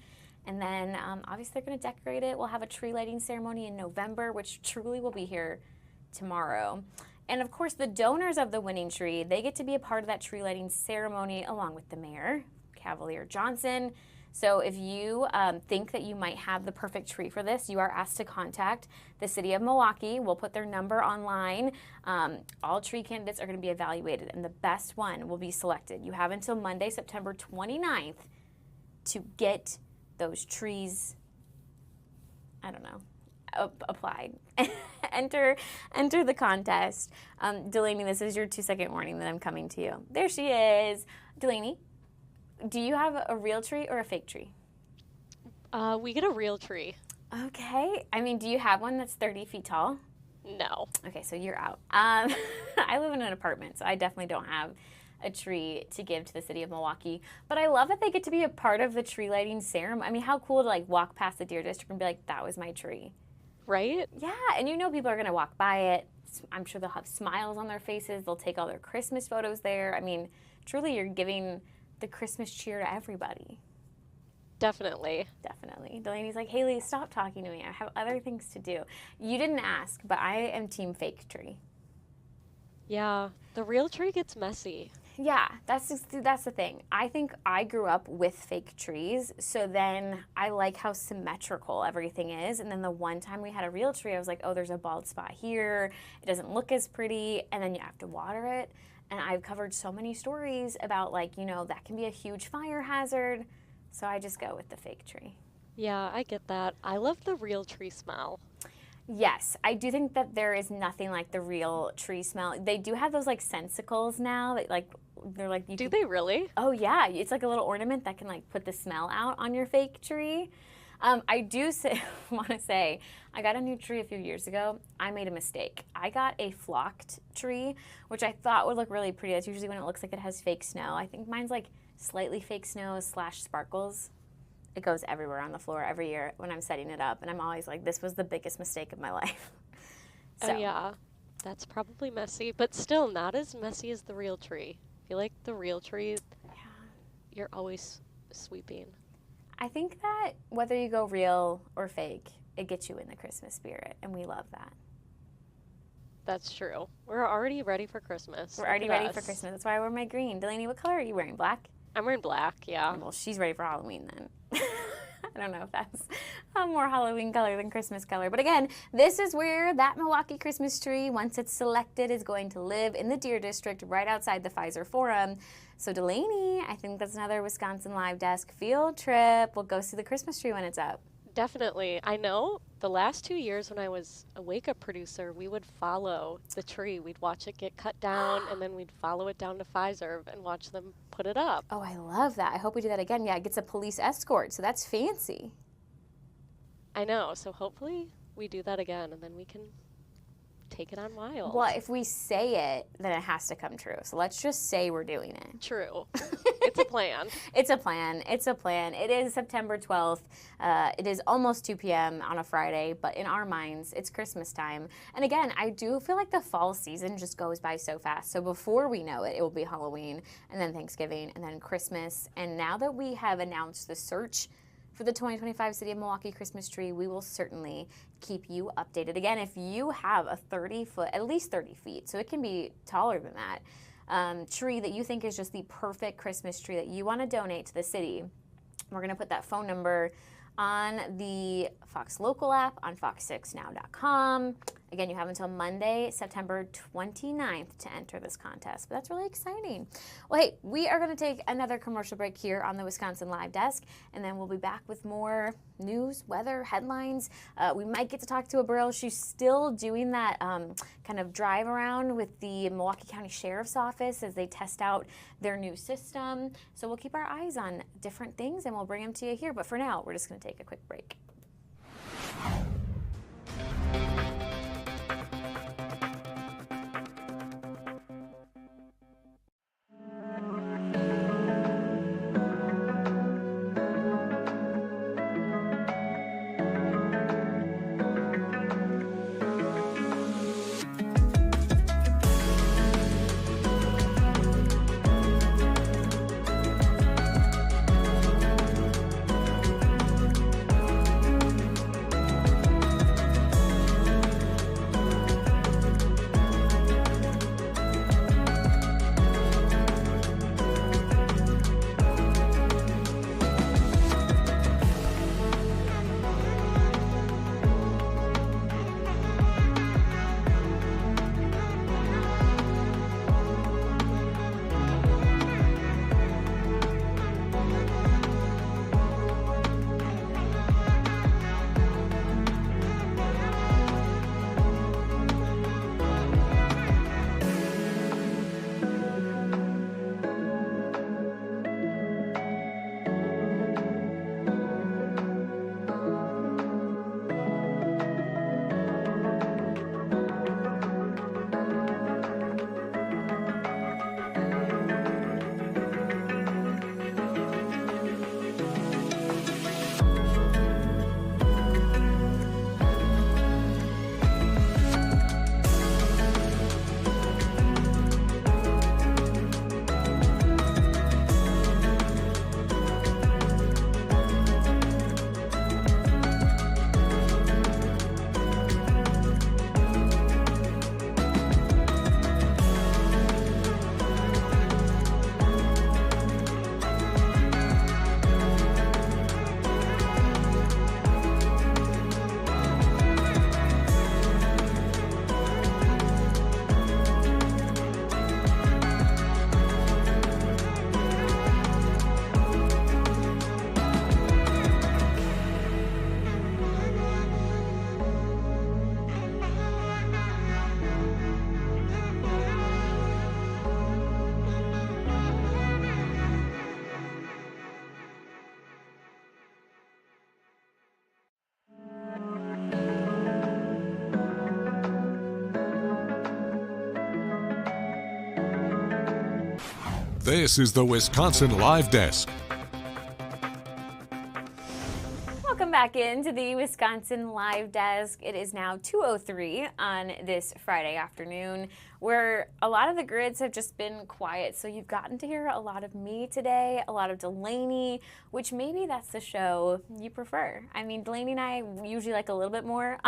And then obviously they're going to decorate it. We'll have a tree lighting ceremony in November, which truly will be here tomorrow. And of course, the donors of the winning tree, they get to be a part of that tree lighting ceremony along with the mayor, Cavalier Johnson. So if you think that you might have the perfect tree for this, you are asked to contact the city of Milwaukee. We'll put their number online. All tree candidates are going to be evaluated, and the best one will be selected. You have until Monday, September 29th to get those trees, I don't know, applied. enter the contest. Delaney, this is your 2-second warning that I'm coming to you. There she is. Delaney, do you have a real tree or a fake tree? We get a real tree. Okay. I mean, do you have one that's 30 feet tall? No. Okay, so you're out. I live in an apartment, so I definitely don't have a tree to give to the city of Milwaukee. But I love that they get to be a part of the tree lighting ceremony. I mean, how cool to like walk past the Deer District and be like, that was my tree. Right? Yeah, and you know people are going to walk by it. I'm sure they'll have smiles on their faces. They'll take all their Christmas photos there. I mean, truly you're giving the Christmas cheer to everybody. Definitely. Definitely. Delaney's like, Haley, stop talking to me. I have other things to do. You didn't ask, but I am team fake tree. Yeah, the real tree gets messy. Yeah, that's the thing. I think I grew up with fake trees, so then I like how symmetrical everything is. And then the one time we had a real tree, I was like, oh, there's a bald spot here. It doesn't look as pretty, and then you have to water it. And I've covered so many stories about, like, you know, that can be a huge fire hazard. So I just go with the fake tree. Yeah, I get that. I love the real tree smell. Yes, I do think that there is nothing like the real tree smell. They do have those like sensicles now that like they're like Do they really? Oh yeah, it's like a little ornament that can like put the smell out on your fake tree. I do want to say I got a new tree a few years ago. I made a mistake. I got a flocked tree, which I thought would look really pretty. That's usually when it looks like it has fake snow. I think mine's like slightly fake snow / sparkles. It goes everywhere on the floor every year when I'm setting it up, and I'm always like, this was the biggest mistake of my life. So. Oh yeah, that's probably messy, but still not as messy as the real tree. I feel like the real tree, you're always sweeping. I think that whether you go real or fake, it gets you in the Christmas spirit, and we love that. That's true. We're already ready for Christmas. We're already ready for Christmas. That's why I wear my green. Delaney, what color are you wearing? Black? I'm wearing black, yeah. Well, she's ready for Halloween then. I don't know if that's a more Halloween color than Christmas color. But again, this is where that Milwaukee Christmas tree, once it's selected, is going to live in the Deer District right outside the Pfizer Forum. So Delaney, I think that's another Wisconsin Live Desk field trip. We'll go see the Christmas tree when it's up. Definitely. I know the last 2 years when I was a wake-up producer, we would follow the tree. We'd watch it get cut down, and then we'd follow it down to Pfizer and watch them put it up. Oh, I love that. I hope we do that again. Yeah, it gets a police escort, so that's fancy. I know. So hopefully we do that again, and then we can take it on wild. Well, if we say it, then it has to come true. So let's just say we're doing it. True. It's a plan. It's a plan. It's a plan. It is September 12th. It is almost 2 p.m. on a Friday, but in our minds, it's Christmas time. And again, I do feel like the fall season just goes by so fast. So before we know it, it will be Halloween, and then Thanksgiving, and then Christmas. And now that we have announced the search for the 2025 City of Milwaukee Christmas tree, we will certainly keep you updated. Again, if you have a 30-foot, at least 30 feet, so it can be taller than that, tree that you think is just the perfect Christmas tree that you want to donate to the city, we're going to put that phone number on the Fox Local app, on fox6now.com. Again, you have until Monday, September 29th to enter this contest, but that's really exciting. Well, hey, we are going to take another commercial break here on the Wisconsin Live Desk, and then we'll be back with more news, weather, headlines. We might get to talk to a Brill. She's still doing that kind of drive around with the Milwaukee County Sheriff's Office as they test out their new system. So we'll keep our eyes on different things, and we'll bring them to you here. But for now, we're just going to take a quick break. This is the Wisconsin Live Desk. Welcome back into the Wisconsin Live Desk. It is now 2:03 on this Friday afternoon, where a lot of the grids have just been quiet. So you've gotten to hear a lot of me today, a lot of Delaney, which maybe that's the show you prefer. I mean, Delaney and I usually like a little bit more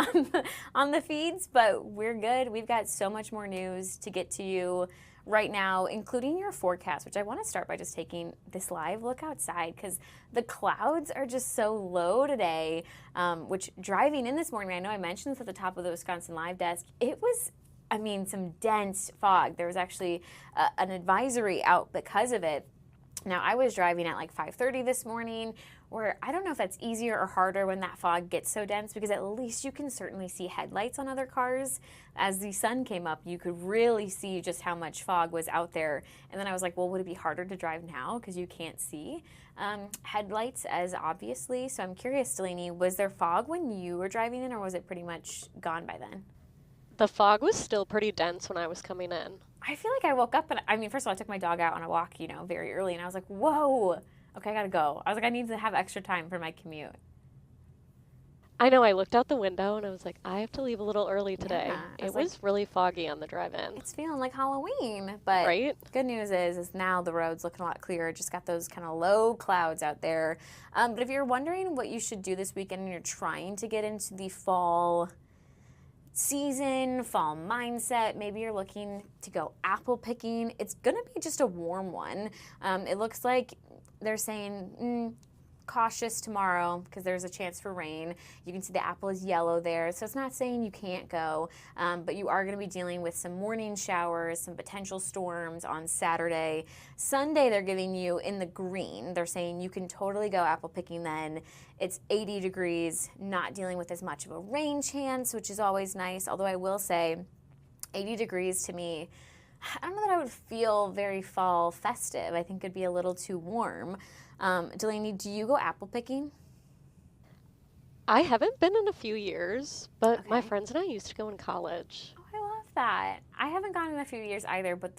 on the feeds, but we're good. We've got so much more news to get to you right now, including your forecast, which I want to start by just taking this live look outside because the clouds are just so low today, which driving in this morning, I know I mentioned this at the top of the Wisconsin Live Desk, it was, I mean, some dense fog. There was actually an advisory out because of it. Now, I was driving at like 5:30 this morning, where I don't know if that's easier or harder when that fog gets so dense, because at least you can certainly see headlights on other cars. As the sun came up, you could really see just how much fog was out there. And then I was like, well, would it be harder to drive now because you can't see headlights as obviously? So I'm curious, Delaney, was there fog when you were driving in, or was it pretty much gone by then? The fog was still pretty dense when I was coming in. I feel like I woke up and, I mean, first of all, I took my dog out on a walk, very early, and I was like, whoa, okay, I gotta go. I was like, I need to have extra time for my commute. I know, I looked out the window and I was like, I have to leave a little early today. Yeah, it was really foggy on the drive-in. It's feeling like Halloween, but right? Good news is now the road's looking a lot clearer. Just got those kind of low clouds out there. But if you're wondering what you should do this weekend and you're trying to get into the fall season, fall mindset, maybe you're looking to go apple picking, it's gonna be just a warm one. It looks like they're saying cautious tomorrow because there's a chance for rain. You can see the apple is yellow there, so it's not saying you can't go, but you are going to be dealing with some morning showers, some potential storms on Saturday. Sunday, they're giving you in the green. They're saying you can totally go apple picking then. It's 80 degrees, not dealing with as much of a rain chance, which is always nice, although I will say 80 degrees to me, I don't know that I would feel very fall festive. I think it'd be a little too warm. Delaney, do you go apple picking? I haven't been in a few years, but Okay. my friends and I used to go in college. Oh, I love that. I haven't gone in a few years either, but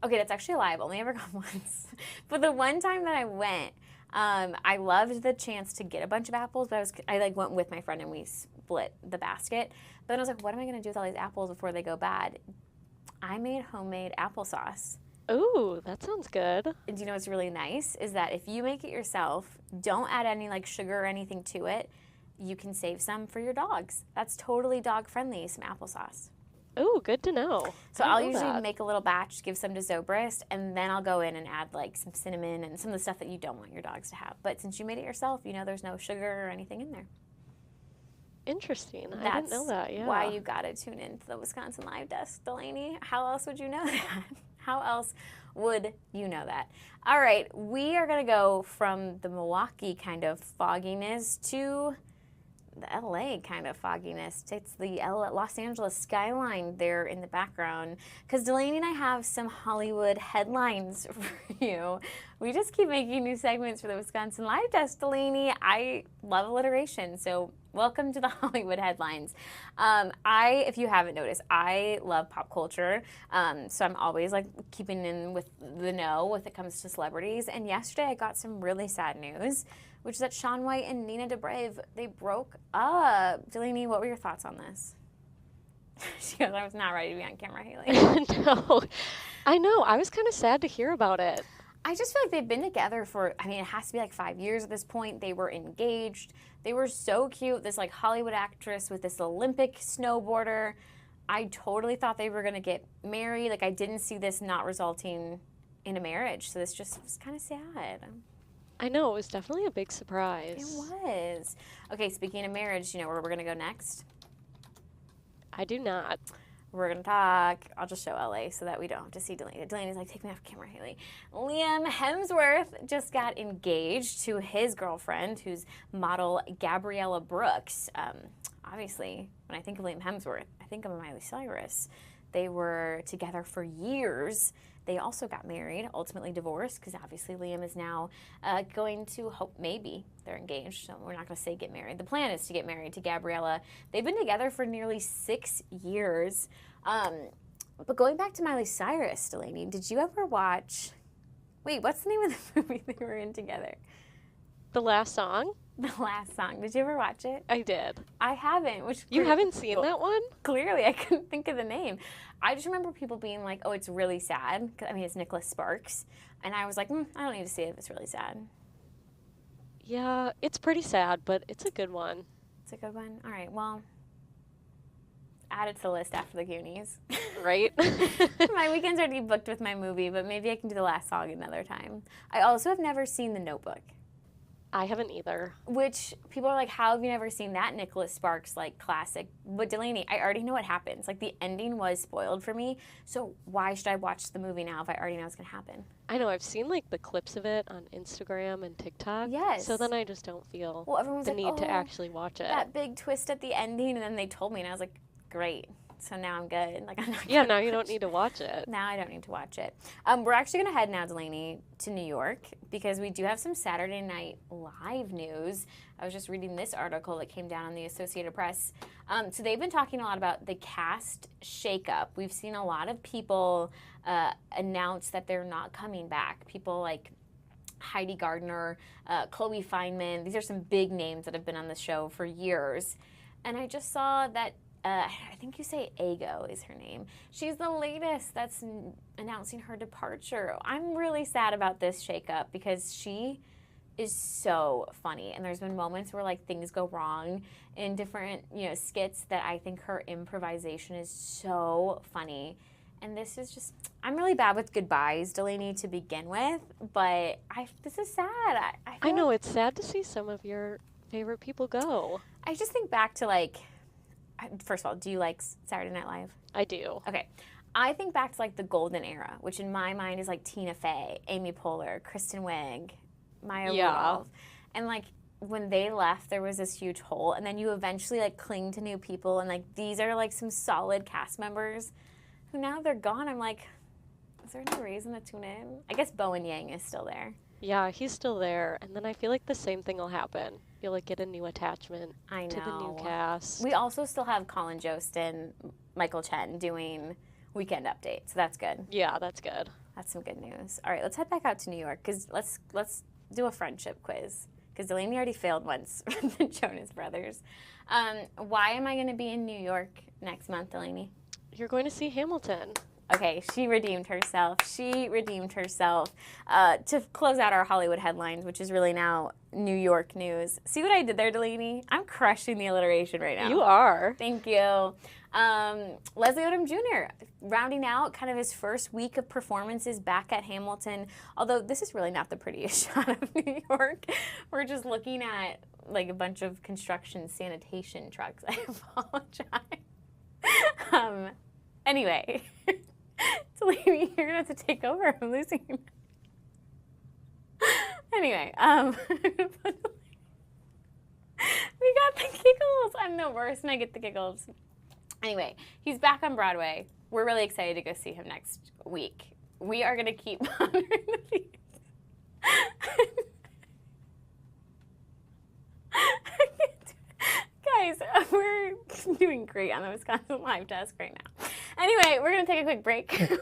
okay, that's actually a lie. I've only ever gone once. But the one time that I went, I loved the chance to get a bunch of apples, but I went with my friend and we split the basket. But then I was like, what am I going to do with all these apples before they go bad? I made homemade applesauce. Ooh, that sounds good. And do you know what's really nice is that if you make it yourself, don't add any sugar or anything to it, you can save some for your dogs. That's totally dog friendly, some applesauce. Ooh, good to know. So I I'll didn't know usually that. make a little batch, give some to Zobrist, and then I'll go in and add some cinnamon and some of the stuff that you don't want your dogs to have. But since you made it yourself, there's no sugar or anything in there. Interesting. I That's didn't know that, yeah. why you got to tune into the Wisconsin Live Desk, Delaney. How else would you know that? How else would you know that? All right, we are going to go from the Milwaukee kind of fogginess to the LA kind of fogginess. It's the Los Angeles skyline there in the background. Because Delaney and I have some Hollywood headlines for you. We just keep making new segments for the Wisconsin Live Desk, Delaney. I love alliteration, so welcome to the Hollywood headlines. If you haven't noticed, I love pop culture, so I'm always keeping in with the know when it comes to celebrities. And yesterday I got some really sad news, which is that Shaun White and Nina Dobrev, they broke up. Delaney, what were your thoughts on this? She goes, I was not ready to be on camera, Haley. No, I know. I was kind of sad to hear about it. I just feel like they've been together for, it has to be 5 years at this point. They were engaged. They were so cute. This Hollywood actress with this Olympic snowboarder. I totally thought they were going to get married. I didn't see this not resulting in a marriage. So this just was kind of sad. I know. It was definitely a big surprise. It was. Okay, speaking of marriage, you know where we're going to go next? I do not. We're going to talk. I'll just show LA so that we don't have to see Delaney. Delaney's take me off camera, Haley. Liam Hemsworth just got engaged to his girlfriend, who's model Gabriella Brooks. Obviously, when I think of Liam Hemsworth, I think of Miley Cyrus. They were together for years. They also got married, ultimately divorced, because obviously Liam is now going to maybe they're engaged, so we're not going to say get married. The plan is to get married to Gabriella. They've been together for nearly 6 years. But going back to Miley Cyrus, Delaney, did you ever watch, what's the name of the movie they were in together? The last song? The Last Song. Did you ever watch it? I did. I haven't. You haven't seen that one? Clearly, I couldn't think of the name. I just remember people being like, oh, it's really sad. It's Nicholas Sparks. And I was like, I don't need to see it if it's really sad. Yeah, it's pretty sad, but it's a good one. It's a good one? All right, well, add it to the list after the Goonies. Right? My weekend's already booked with my movie, but maybe I can do The Last Song another time. I also have never seen The Notebook. I haven't either. Which people are like, how have you never seen that Nicholas Sparks classic? But Delaney, I already know what happens. The ending was spoiled for me, so why should I watch the movie now if I already know what's gonna happen? I know, I've seen the clips of it on Instagram and TikTok. Yes. So then I just don't feel Everyone's the like, need to oh, actually watch it. that big twist at the ending, and then they told me, and I was like, great. So now I'm good. I'm not yeah, now you don't need to watch it. Now I don't need to watch it. We're actually going to head now, Delaney, to New York because we do have some Saturday Night Live news. I was just reading this article that came down on the Associated Press. So they've been talking a lot about the cast shakeup. We've seen a lot of people announce that they're not coming back. People like Heidi Gardner, Chloe Fineman. These are some big names that have been on the show for years. And I just saw that I think you say Ego is her name. She's the latest that's announcing her departure. I'm really sad about this shakeup because she is so funny, and there's been moments where things go wrong in different skits that I think her improvisation is so funny, And this is just, I'm really bad with goodbyes, Delaney, to begin with, but this is sad. I know, it's sad to see some of your favorite people go. I just think back to, like, first of all, do you like Saturday Night Live? I do. Okay. I think back to, like, the golden era, which in my mind is, like, Tina Fey, Amy Poehler, Kristen Wiig, Maya Rudolph. And, like, when they left, there was this huge hole, and then you eventually, like, cling to new people, and, like, these are, like, some solid cast members who now they're gone. I'm like, is there any reason to tune in? I guess Bowen Yang is still there. Yeah, he's still there, and then I feel like the same thing will happen. You'll, like, get a new attachment to the new cast. We also still have Colin Jost and Michael Chen doing Weekend Update, so that's good. Yeah, that's good. That's some good news. All right, let's head back out to New York, because let's do a friendship quiz, because Delaney already failed once with the Jonas Brothers. Why am I going to be in New York next month, Delaney? You're going to see Hamilton. Okay, she redeemed herself. She redeemed herself. To close out our Hollywood headlines, which is really now New York news. See what I did there, Delaney? I'm crushing the alliteration right now. You are. Thank you. Leslie Odom Jr. rounding out kind of his first week of performances back at Hamilton. Although this is really not the prettiest shot of New York. We're just looking at like a bunch of construction sanitation trucks. I apologize. Anyway, Delaney, you're gonna have to take over. I'm losing. Anyway, we got the giggles. I'm the worst, and I get the giggles. Anyway, he's back on Broadway. We're really excited to go see him next week. We are gonna keep honoring the feast. Guys, we're doing great on the Wisconsin Live Desk right now. Anyway, we're going to take a quick break.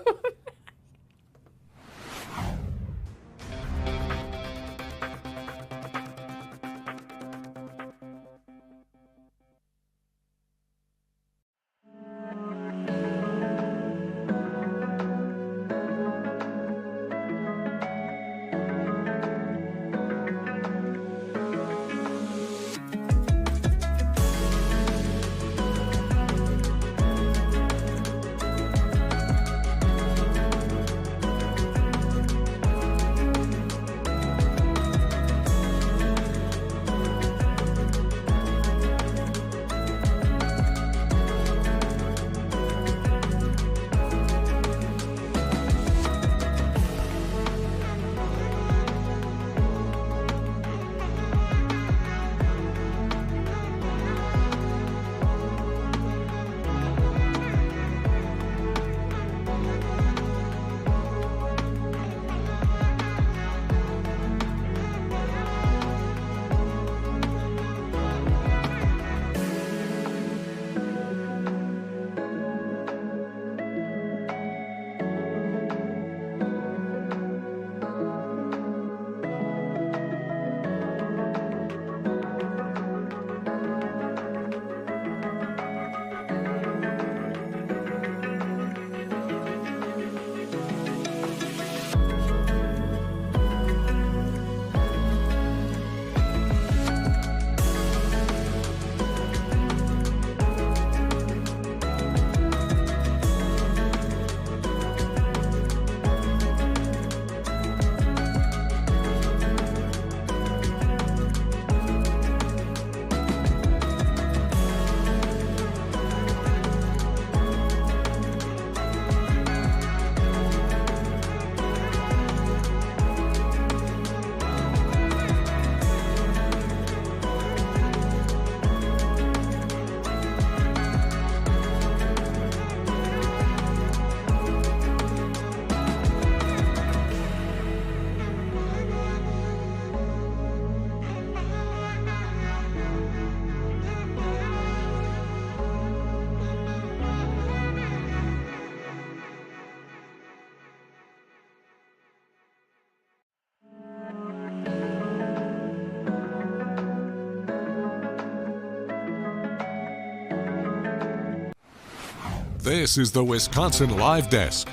This is the Wisconsin Live Desk.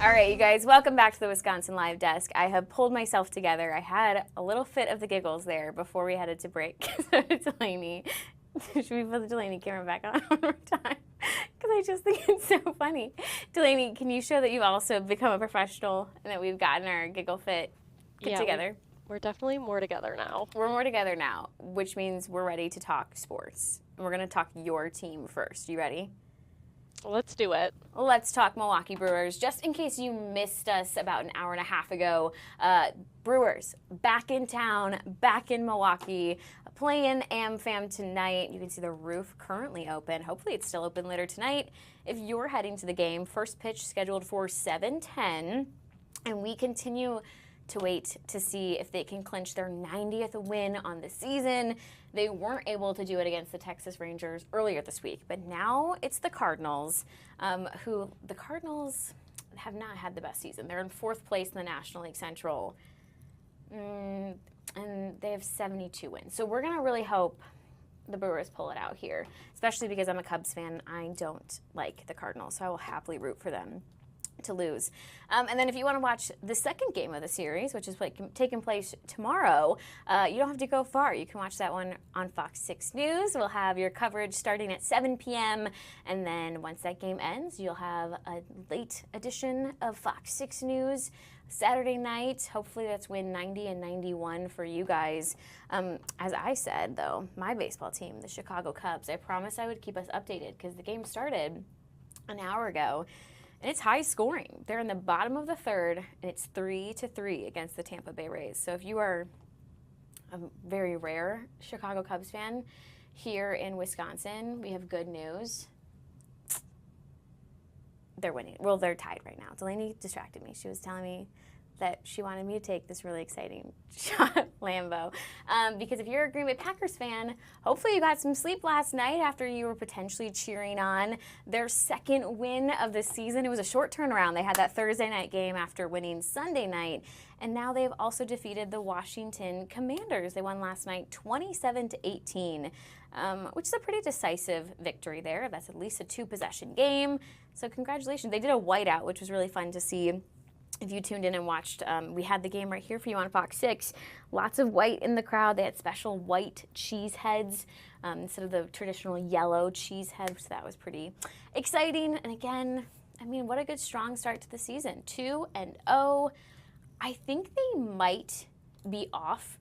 All right, you guys, welcome back to the Wisconsin Live Desk. I have pulled myself together. I had a little fit of the giggles there before we headed to break. So Delaney, should we put the Delaney camera back on one more time? because I just think it's so funny. Delaney, can you show that you've also become a professional and that we've gotten our giggle fit together? We're definitely more together now. We're more together now, which means we're ready to talk sports. We're going to talk your team first. You ready? Let's do it. Let's talk Milwaukee Brewers. Just in case you missed us about an hour and a half ago, Brewers back in town, back in Milwaukee, playing AmFam tonight. You can see the roof currently open. Hopefully it's still open later tonight. If you're heading to the game, first pitch scheduled for 7:10, and we continue to wait to see if they can clinch their 90th win on the season. They weren't able to do it against the Texas Rangers earlier this week, but now it's the Cardinals, who the Cardinals have not had the best season. They're in 4th place in the National League Central, and they have 72 wins. So we're going to really hope the Brewers pull it out here, especially because I'm a Cubs fan. I don't like the Cardinals, so I will happily root for them to lose. And then if you want to watch the second game of the series, which is taking place tomorrow, you don't have to go far. You can watch that one on FOX6 News. We'll have your coverage starting at 7 p.m. And then once that game ends, you'll have a late edition of FOX6 News Saturday night. Hopefully that's win 90 and 91 for you guys. As I said, though, my baseball team, the Chicago Cubs, I promised I would keep us updated because the game started an hour ago. And it's high scoring. They're in the bottom of the 3rd, and it's 3-3 against the Tampa Bay Rays. So if you are a very rare Chicago Cubs fan here in Wisconsin, we have good news. They're winning. Well, they're tied right now. Delaney distracted me. She was telling me that she wanted me to take this really exciting shot, Lambo. Because if you're a Green Bay Packers fan, hopefully you got some sleep last night after you were potentially cheering on their 2nd win of the season. It was a short turnaround. They had that Thursday night game after winning Sunday night, and now they've also defeated the Washington Commanders. They won last night 27-18, which is a pretty decisive victory there. That's at least a 2-possession game. So congratulations. They did a whiteout, which was really fun to see. If you tuned in and watched, we had the game right here for you on Fox 6. Lots of white in the crowd. They had special white cheese heads instead of the traditional yellow cheese head, so that was pretty exciting. And again, I mean, what a good strong start to the season. 2-0. I think they might be off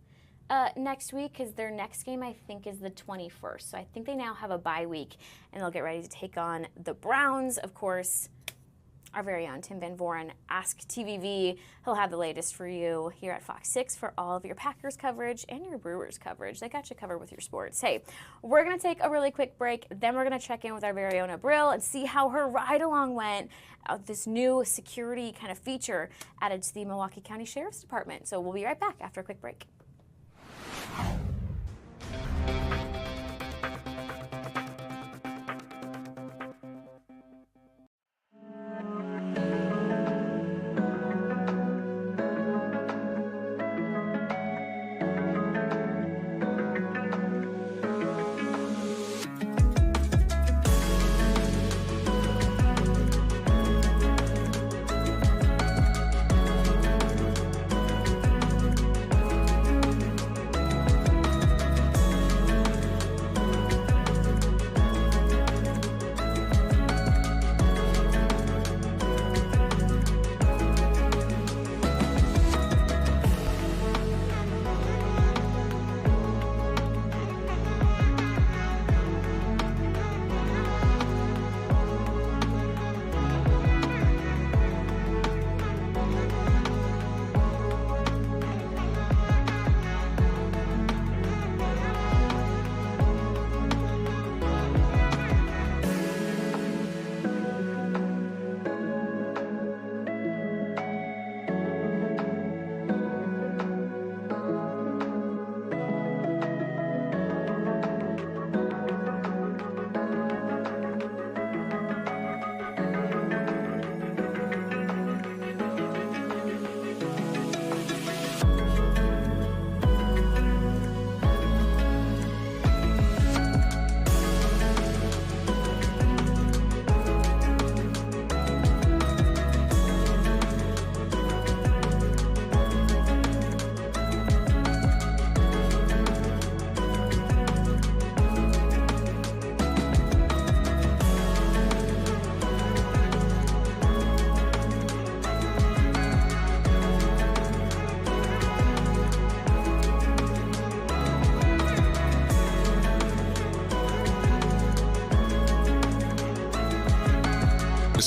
next week because their next game, I think, is the 21st. So I think they now have a bye week, and they'll get ready to take on the Browns, of course. Our very own Tim Van Voren, Ask TVV. He'll have the latest for you here at Fox 6 for all of your Packers coverage and your Brewers coverage. They got you covered with your sports. Hey, we're going to take a really quick break. Then we're going to check in with our very own Abril and see how her ride-along went. This new security kind of feature added to the Milwaukee County Sheriff's Department. So we'll be right back after a quick break.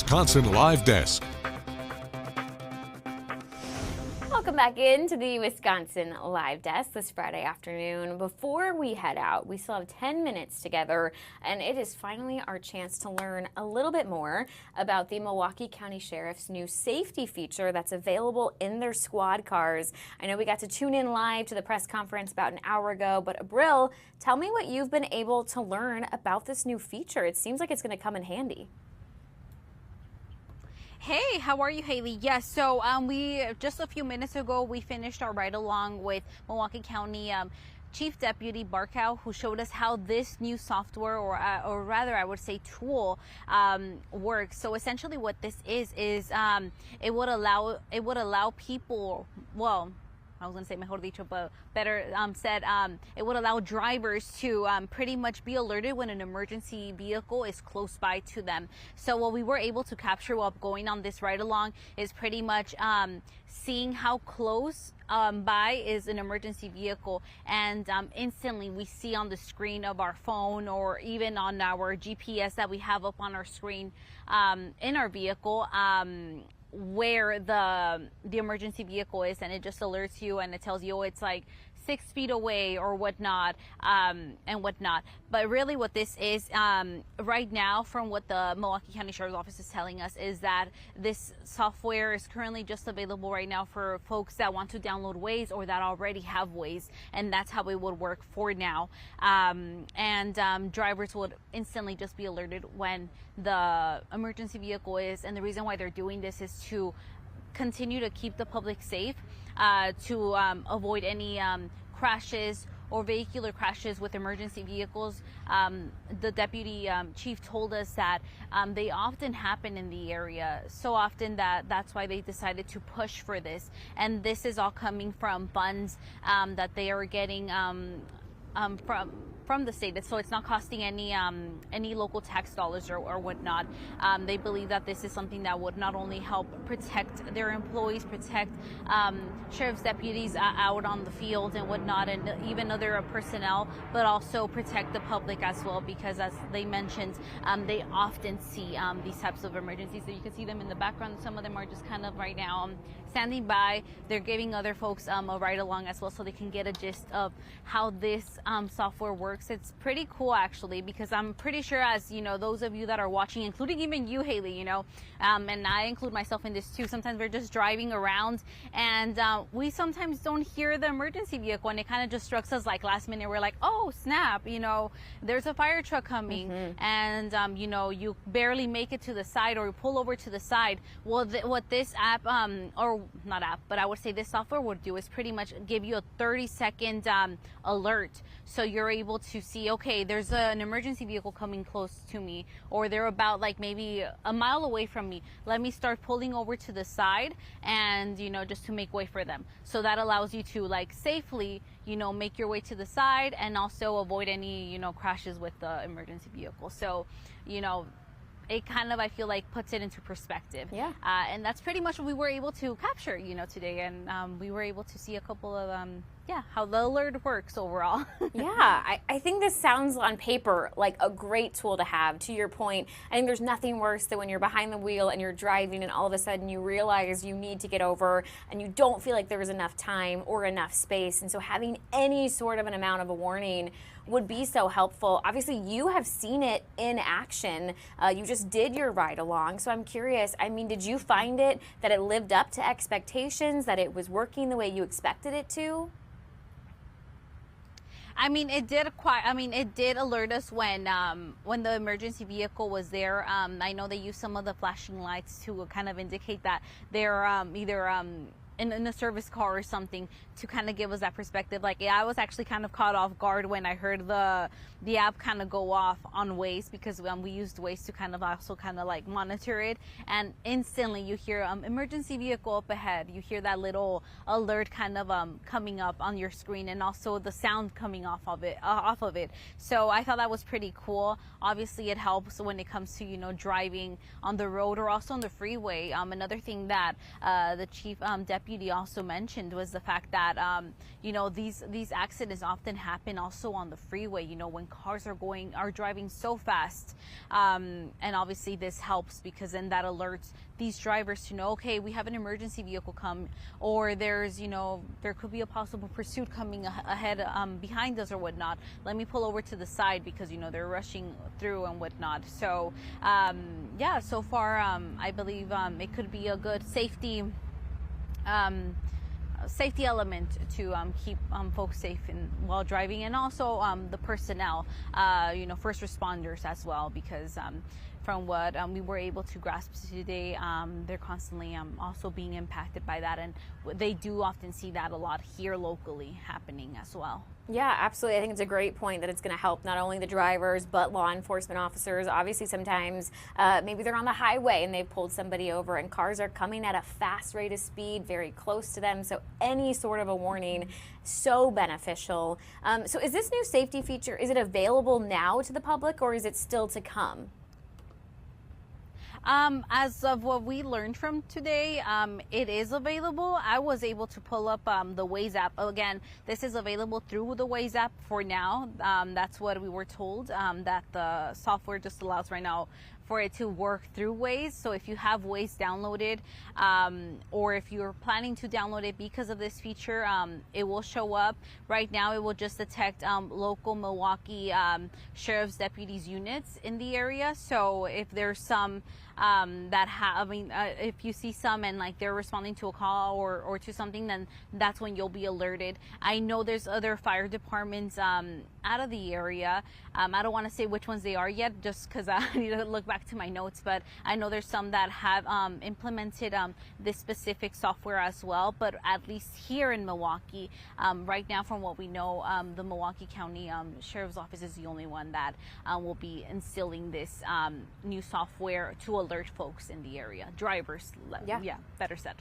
Wisconsin Live Desk. Welcome back into the Wisconsin Live Desk this Friday afternoon. Before we head out, we still have 10 minutes together, and it is finally our chance to learn a little bit more about the Milwaukee County Sheriff's new safety feature that's available in their squad cars. I know we got to tune in live to the press conference about an hour ago, but Abril, tell me what you've been able to learn about this new feature. It seems like it's going to come in handy. Hey, how are you, Haley? Yes, so we just a few minutes ago we finished our ride along with Milwaukee County Chief Deputy Barkow, who showed us how this new software, or rather I would say tool, works. So essentially, what this is it would allow people, well, I was going to say mejor dicho, but better said, it would allow drivers to pretty much be alerted when an emergency vehicle is close by to them. So what we were able to capture while going on this ride along is pretty much seeing how close by is an emergency vehicle, and instantly we see on the screen of our phone or even on our GPS that we have up on our screen in our vehicle, where the emergency vehicle is, and it just alerts you and it tells you, oh, it's like 6 feet away or whatnot, and whatnot. But really what this is right now, from what the Milwaukee County Sheriff's Office is telling us, is that this software is currently just available right now for folks that want to download Waze or that already have Waze, and that's how it would work for now. Drivers would instantly just be alerted when the emergency vehicle is, and the reason why they're doing this is to continue to keep the public safe, to avoid any crashes or vehicular crashes with emergency vehicles. The deputy chief told us that they often happen in the area, so often that's why they decided to push for this. And this is all coming from funds that they are getting from the state, so it's not costing any local tax dollars or whatnot. They believe that this is something that would not only help protect their employees, protect sheriff's deputies out on the field and whatnot, and even other personnel, but also protect the public as well, because as they mentioned, they often see these types of emergencies. So you can see them in the background. Some of them are just kind of right now standing by. They're giving other folks a ride along as well, so they can get a gist of how this software works. It's pretty cool, actually, because I'm pretty sure, as you know, those of you that are watching, including even you, Haley, you know, and I include myself in this too, sometimes we're just driving around and we sometimes don't hear the emergency vehicle, and it kind of just strikes us like last minute. We're like, oh snap, you know, there's a fire truck coming, and you know, you barely make it to the side or pull over to the side. Well, what this app, or not app, but I would say this software would do is pretty much give you a 30-second alert, so you're able to see, okay, there's an emergency vehicle coming close to me, or they're about like maybe a mile away from me. Let me start pulling over to the side, and you know, just to make way for them. So that allows you to like safely, you know, make your way to the side and also avoid any, you know, crashes with the emergency vehicle. So, you know, it kind of, I feel like, puts it into perspective. Yeah. And that's pretty much what we were able to capture, you know, today. And we were able to see a couple of, how the alert works overall. Yeah, I think this sounds on paper like a great tool to have. To your point, I think there's nothing worse than when you're behind the wheel and you're driving and all of a sudden you realize you need to get over and you don't feel like there was enough time or enough space. And so having any sort of an amount of a warning would be so helpful. Obviously, you have seen it in action. You just did your ride along. So I'm curious, I mean, did you find it that it lived up to expectations, that it was working the way you expected it to? I mean, it did alert us when the emergency vehicle was there. I know they used some of the flashing lights to kind of indicate that they're either in a service car or something, to kind of give us that perspective. Like, yeah, I was actually kind of caught off guard when I heard the app kind of go off on Waze, because we used Waze to kind of also kind of like monitor it, and instantly you hear emergency vehicle up ahead. You hear that little alert kind of coming up on your screen, and also the sound coming off of it. So I thought that was pretty cool. Obviously, it helps when it comes to, you know, driving on the road or also on the freeway. Another thing that the chief deputy deputy also mentioned was the fact that you know, these accidents often happen also on the freeway, you know, when cars are driving so fast, and obviously this helps because then that alerts these drivers to know, okay, we have an emergency vehicle come, or there's, you know, there could be a possible pursuit coming ahead behind us or whatnot. Let me pull over to the side because, you know, they're rushing through and whatnot. So yeah, so far I believe it could be a good safety element to keep folks safe while driving, and also the personnel, you know, first responders as well, because from what we were able to grasp today, they're constantly also being impacted by that, and they do often see that a lot here locally happening as well. Yeah, absolutely. I think it's a great point that it's going to help not only the drivers, but law enforcement officers. Obviously, sometimes maybe they're on the highway and they've pulled somebody over and cars are coming at a fast rate of speed very close to them. So any sort of a warning, so beneficial. So is this new safety feature, is it available now to the public or is it still to come? As of what we learned from today, it is available. I was able to pull up the Waze app. Again, this is available through the Waze app for now. That's what we were told, that the software just allows right now for it to work through Waze. So if you have Waze downloaded, or if you're planning to download it because of this feature, it will show up. Right now, it will just detect local Milwaukee Sheriff's deputies units in the area. So if there's some if you see some and like they're responding to a call or to something, then that's when you'll be alerted. I know there's other fire departments out of the area. I don't want to say which ones they are yet, just because I need to look back to my notes, but I know there's some that have implemented this specific software as well. But at least here in Milwaukee, right now, from what we know, the Milwaukee County Sheriff's Office is the only one that will be instilling this new software to alert folks in the area, drivers, better said,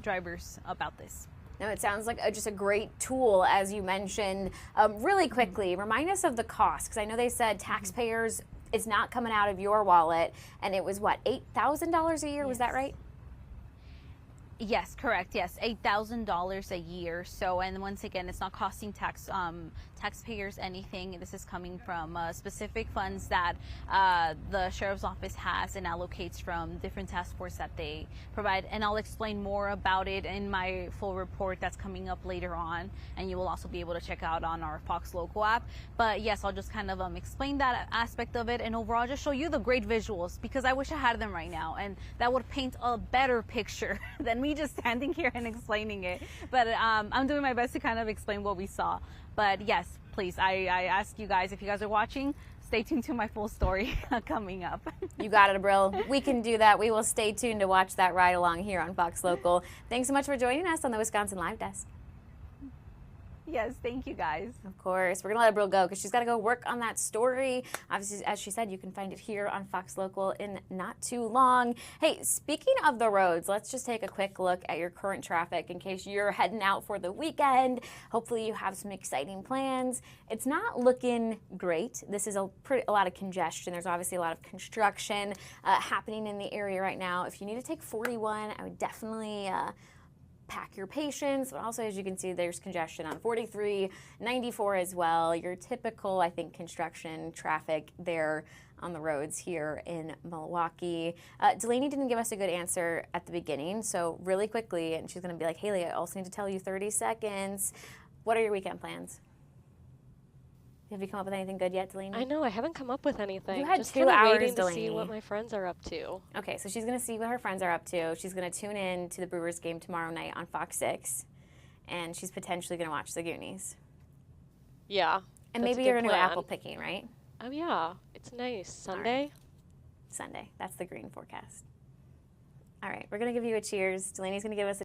drivers about this. No, it sounds like just a great tool, as you mentioned. Really quickly, remind us of the cost, because I know they said taxpayers, it's not coming out of your wallet, and it was what, $8,000 a year? Yes. Was that right? Yes, correct. Yes, $8,000 a year. So, and once again, it's not costing taxpayers anything. This is coming from specific funds that the Sheriff's Office has and allocates from different task forces that they provide. And I'll explain more about it in my full report that's coming up later on, and you will also be able to check out on our Fox Local app. But yes, I'll just kind of explain that aspect of it, and overall just show you the great visuals, because I wish I had them right now, and that would paint a better picture than me just standing here and explaining it. But I'm doing my best to kind of explain what we saw. But yes, please, I ask you guys, if you guys are watching, stay tuned to my full story coming up. You got it, Abril. We can do that. We will stay tuned to watch that ride along here on Fox Local. Thanks so much for joining us on the Wisconsin Live Desk. Yes, thank you guys. Of course. We're going to let Abril go because she's got to go work on that story. Obviously, as she said, you can find it here on Fox Local in not too long. Hey, speaking of the roads, let's just take a quick look at your current traffic in case you're heading out for the weekend. Hopefully you have some exciting plans. It's not looking great. This is a lot of congestion. There's obviously a lot of construction happening in the area right now. If you need to take 41, I would definitely pack your patience, but also, as you can see, there's congestion on 43, 94 as well. Your typical, I think, construction traffic there on the roads here in Milwaukee. Delaney didn't give us a good answer at the beginning, so really quickly, and she's going to be like, Haley, I also need to tell you 30 seconds. What are your weekend plans? Have you come up with anything good yet, Delaney? I know, I haven't come up with anything. You had just 2 hours, waiting Delaney. to see what my friends are up to. Okay, so she's going to see what her friends are up to. She's going to tune in to the Brewers game tomorrow night on Fox 6, and she's potentially going to watch the Goonies. Yeah. And maybe you're going to go apple picking, right? Oh, yeah. It's nice. Sunday? Right. Sunday. That's the green forecast. All right, we're going to give you a cheers. Delaney's going to give us a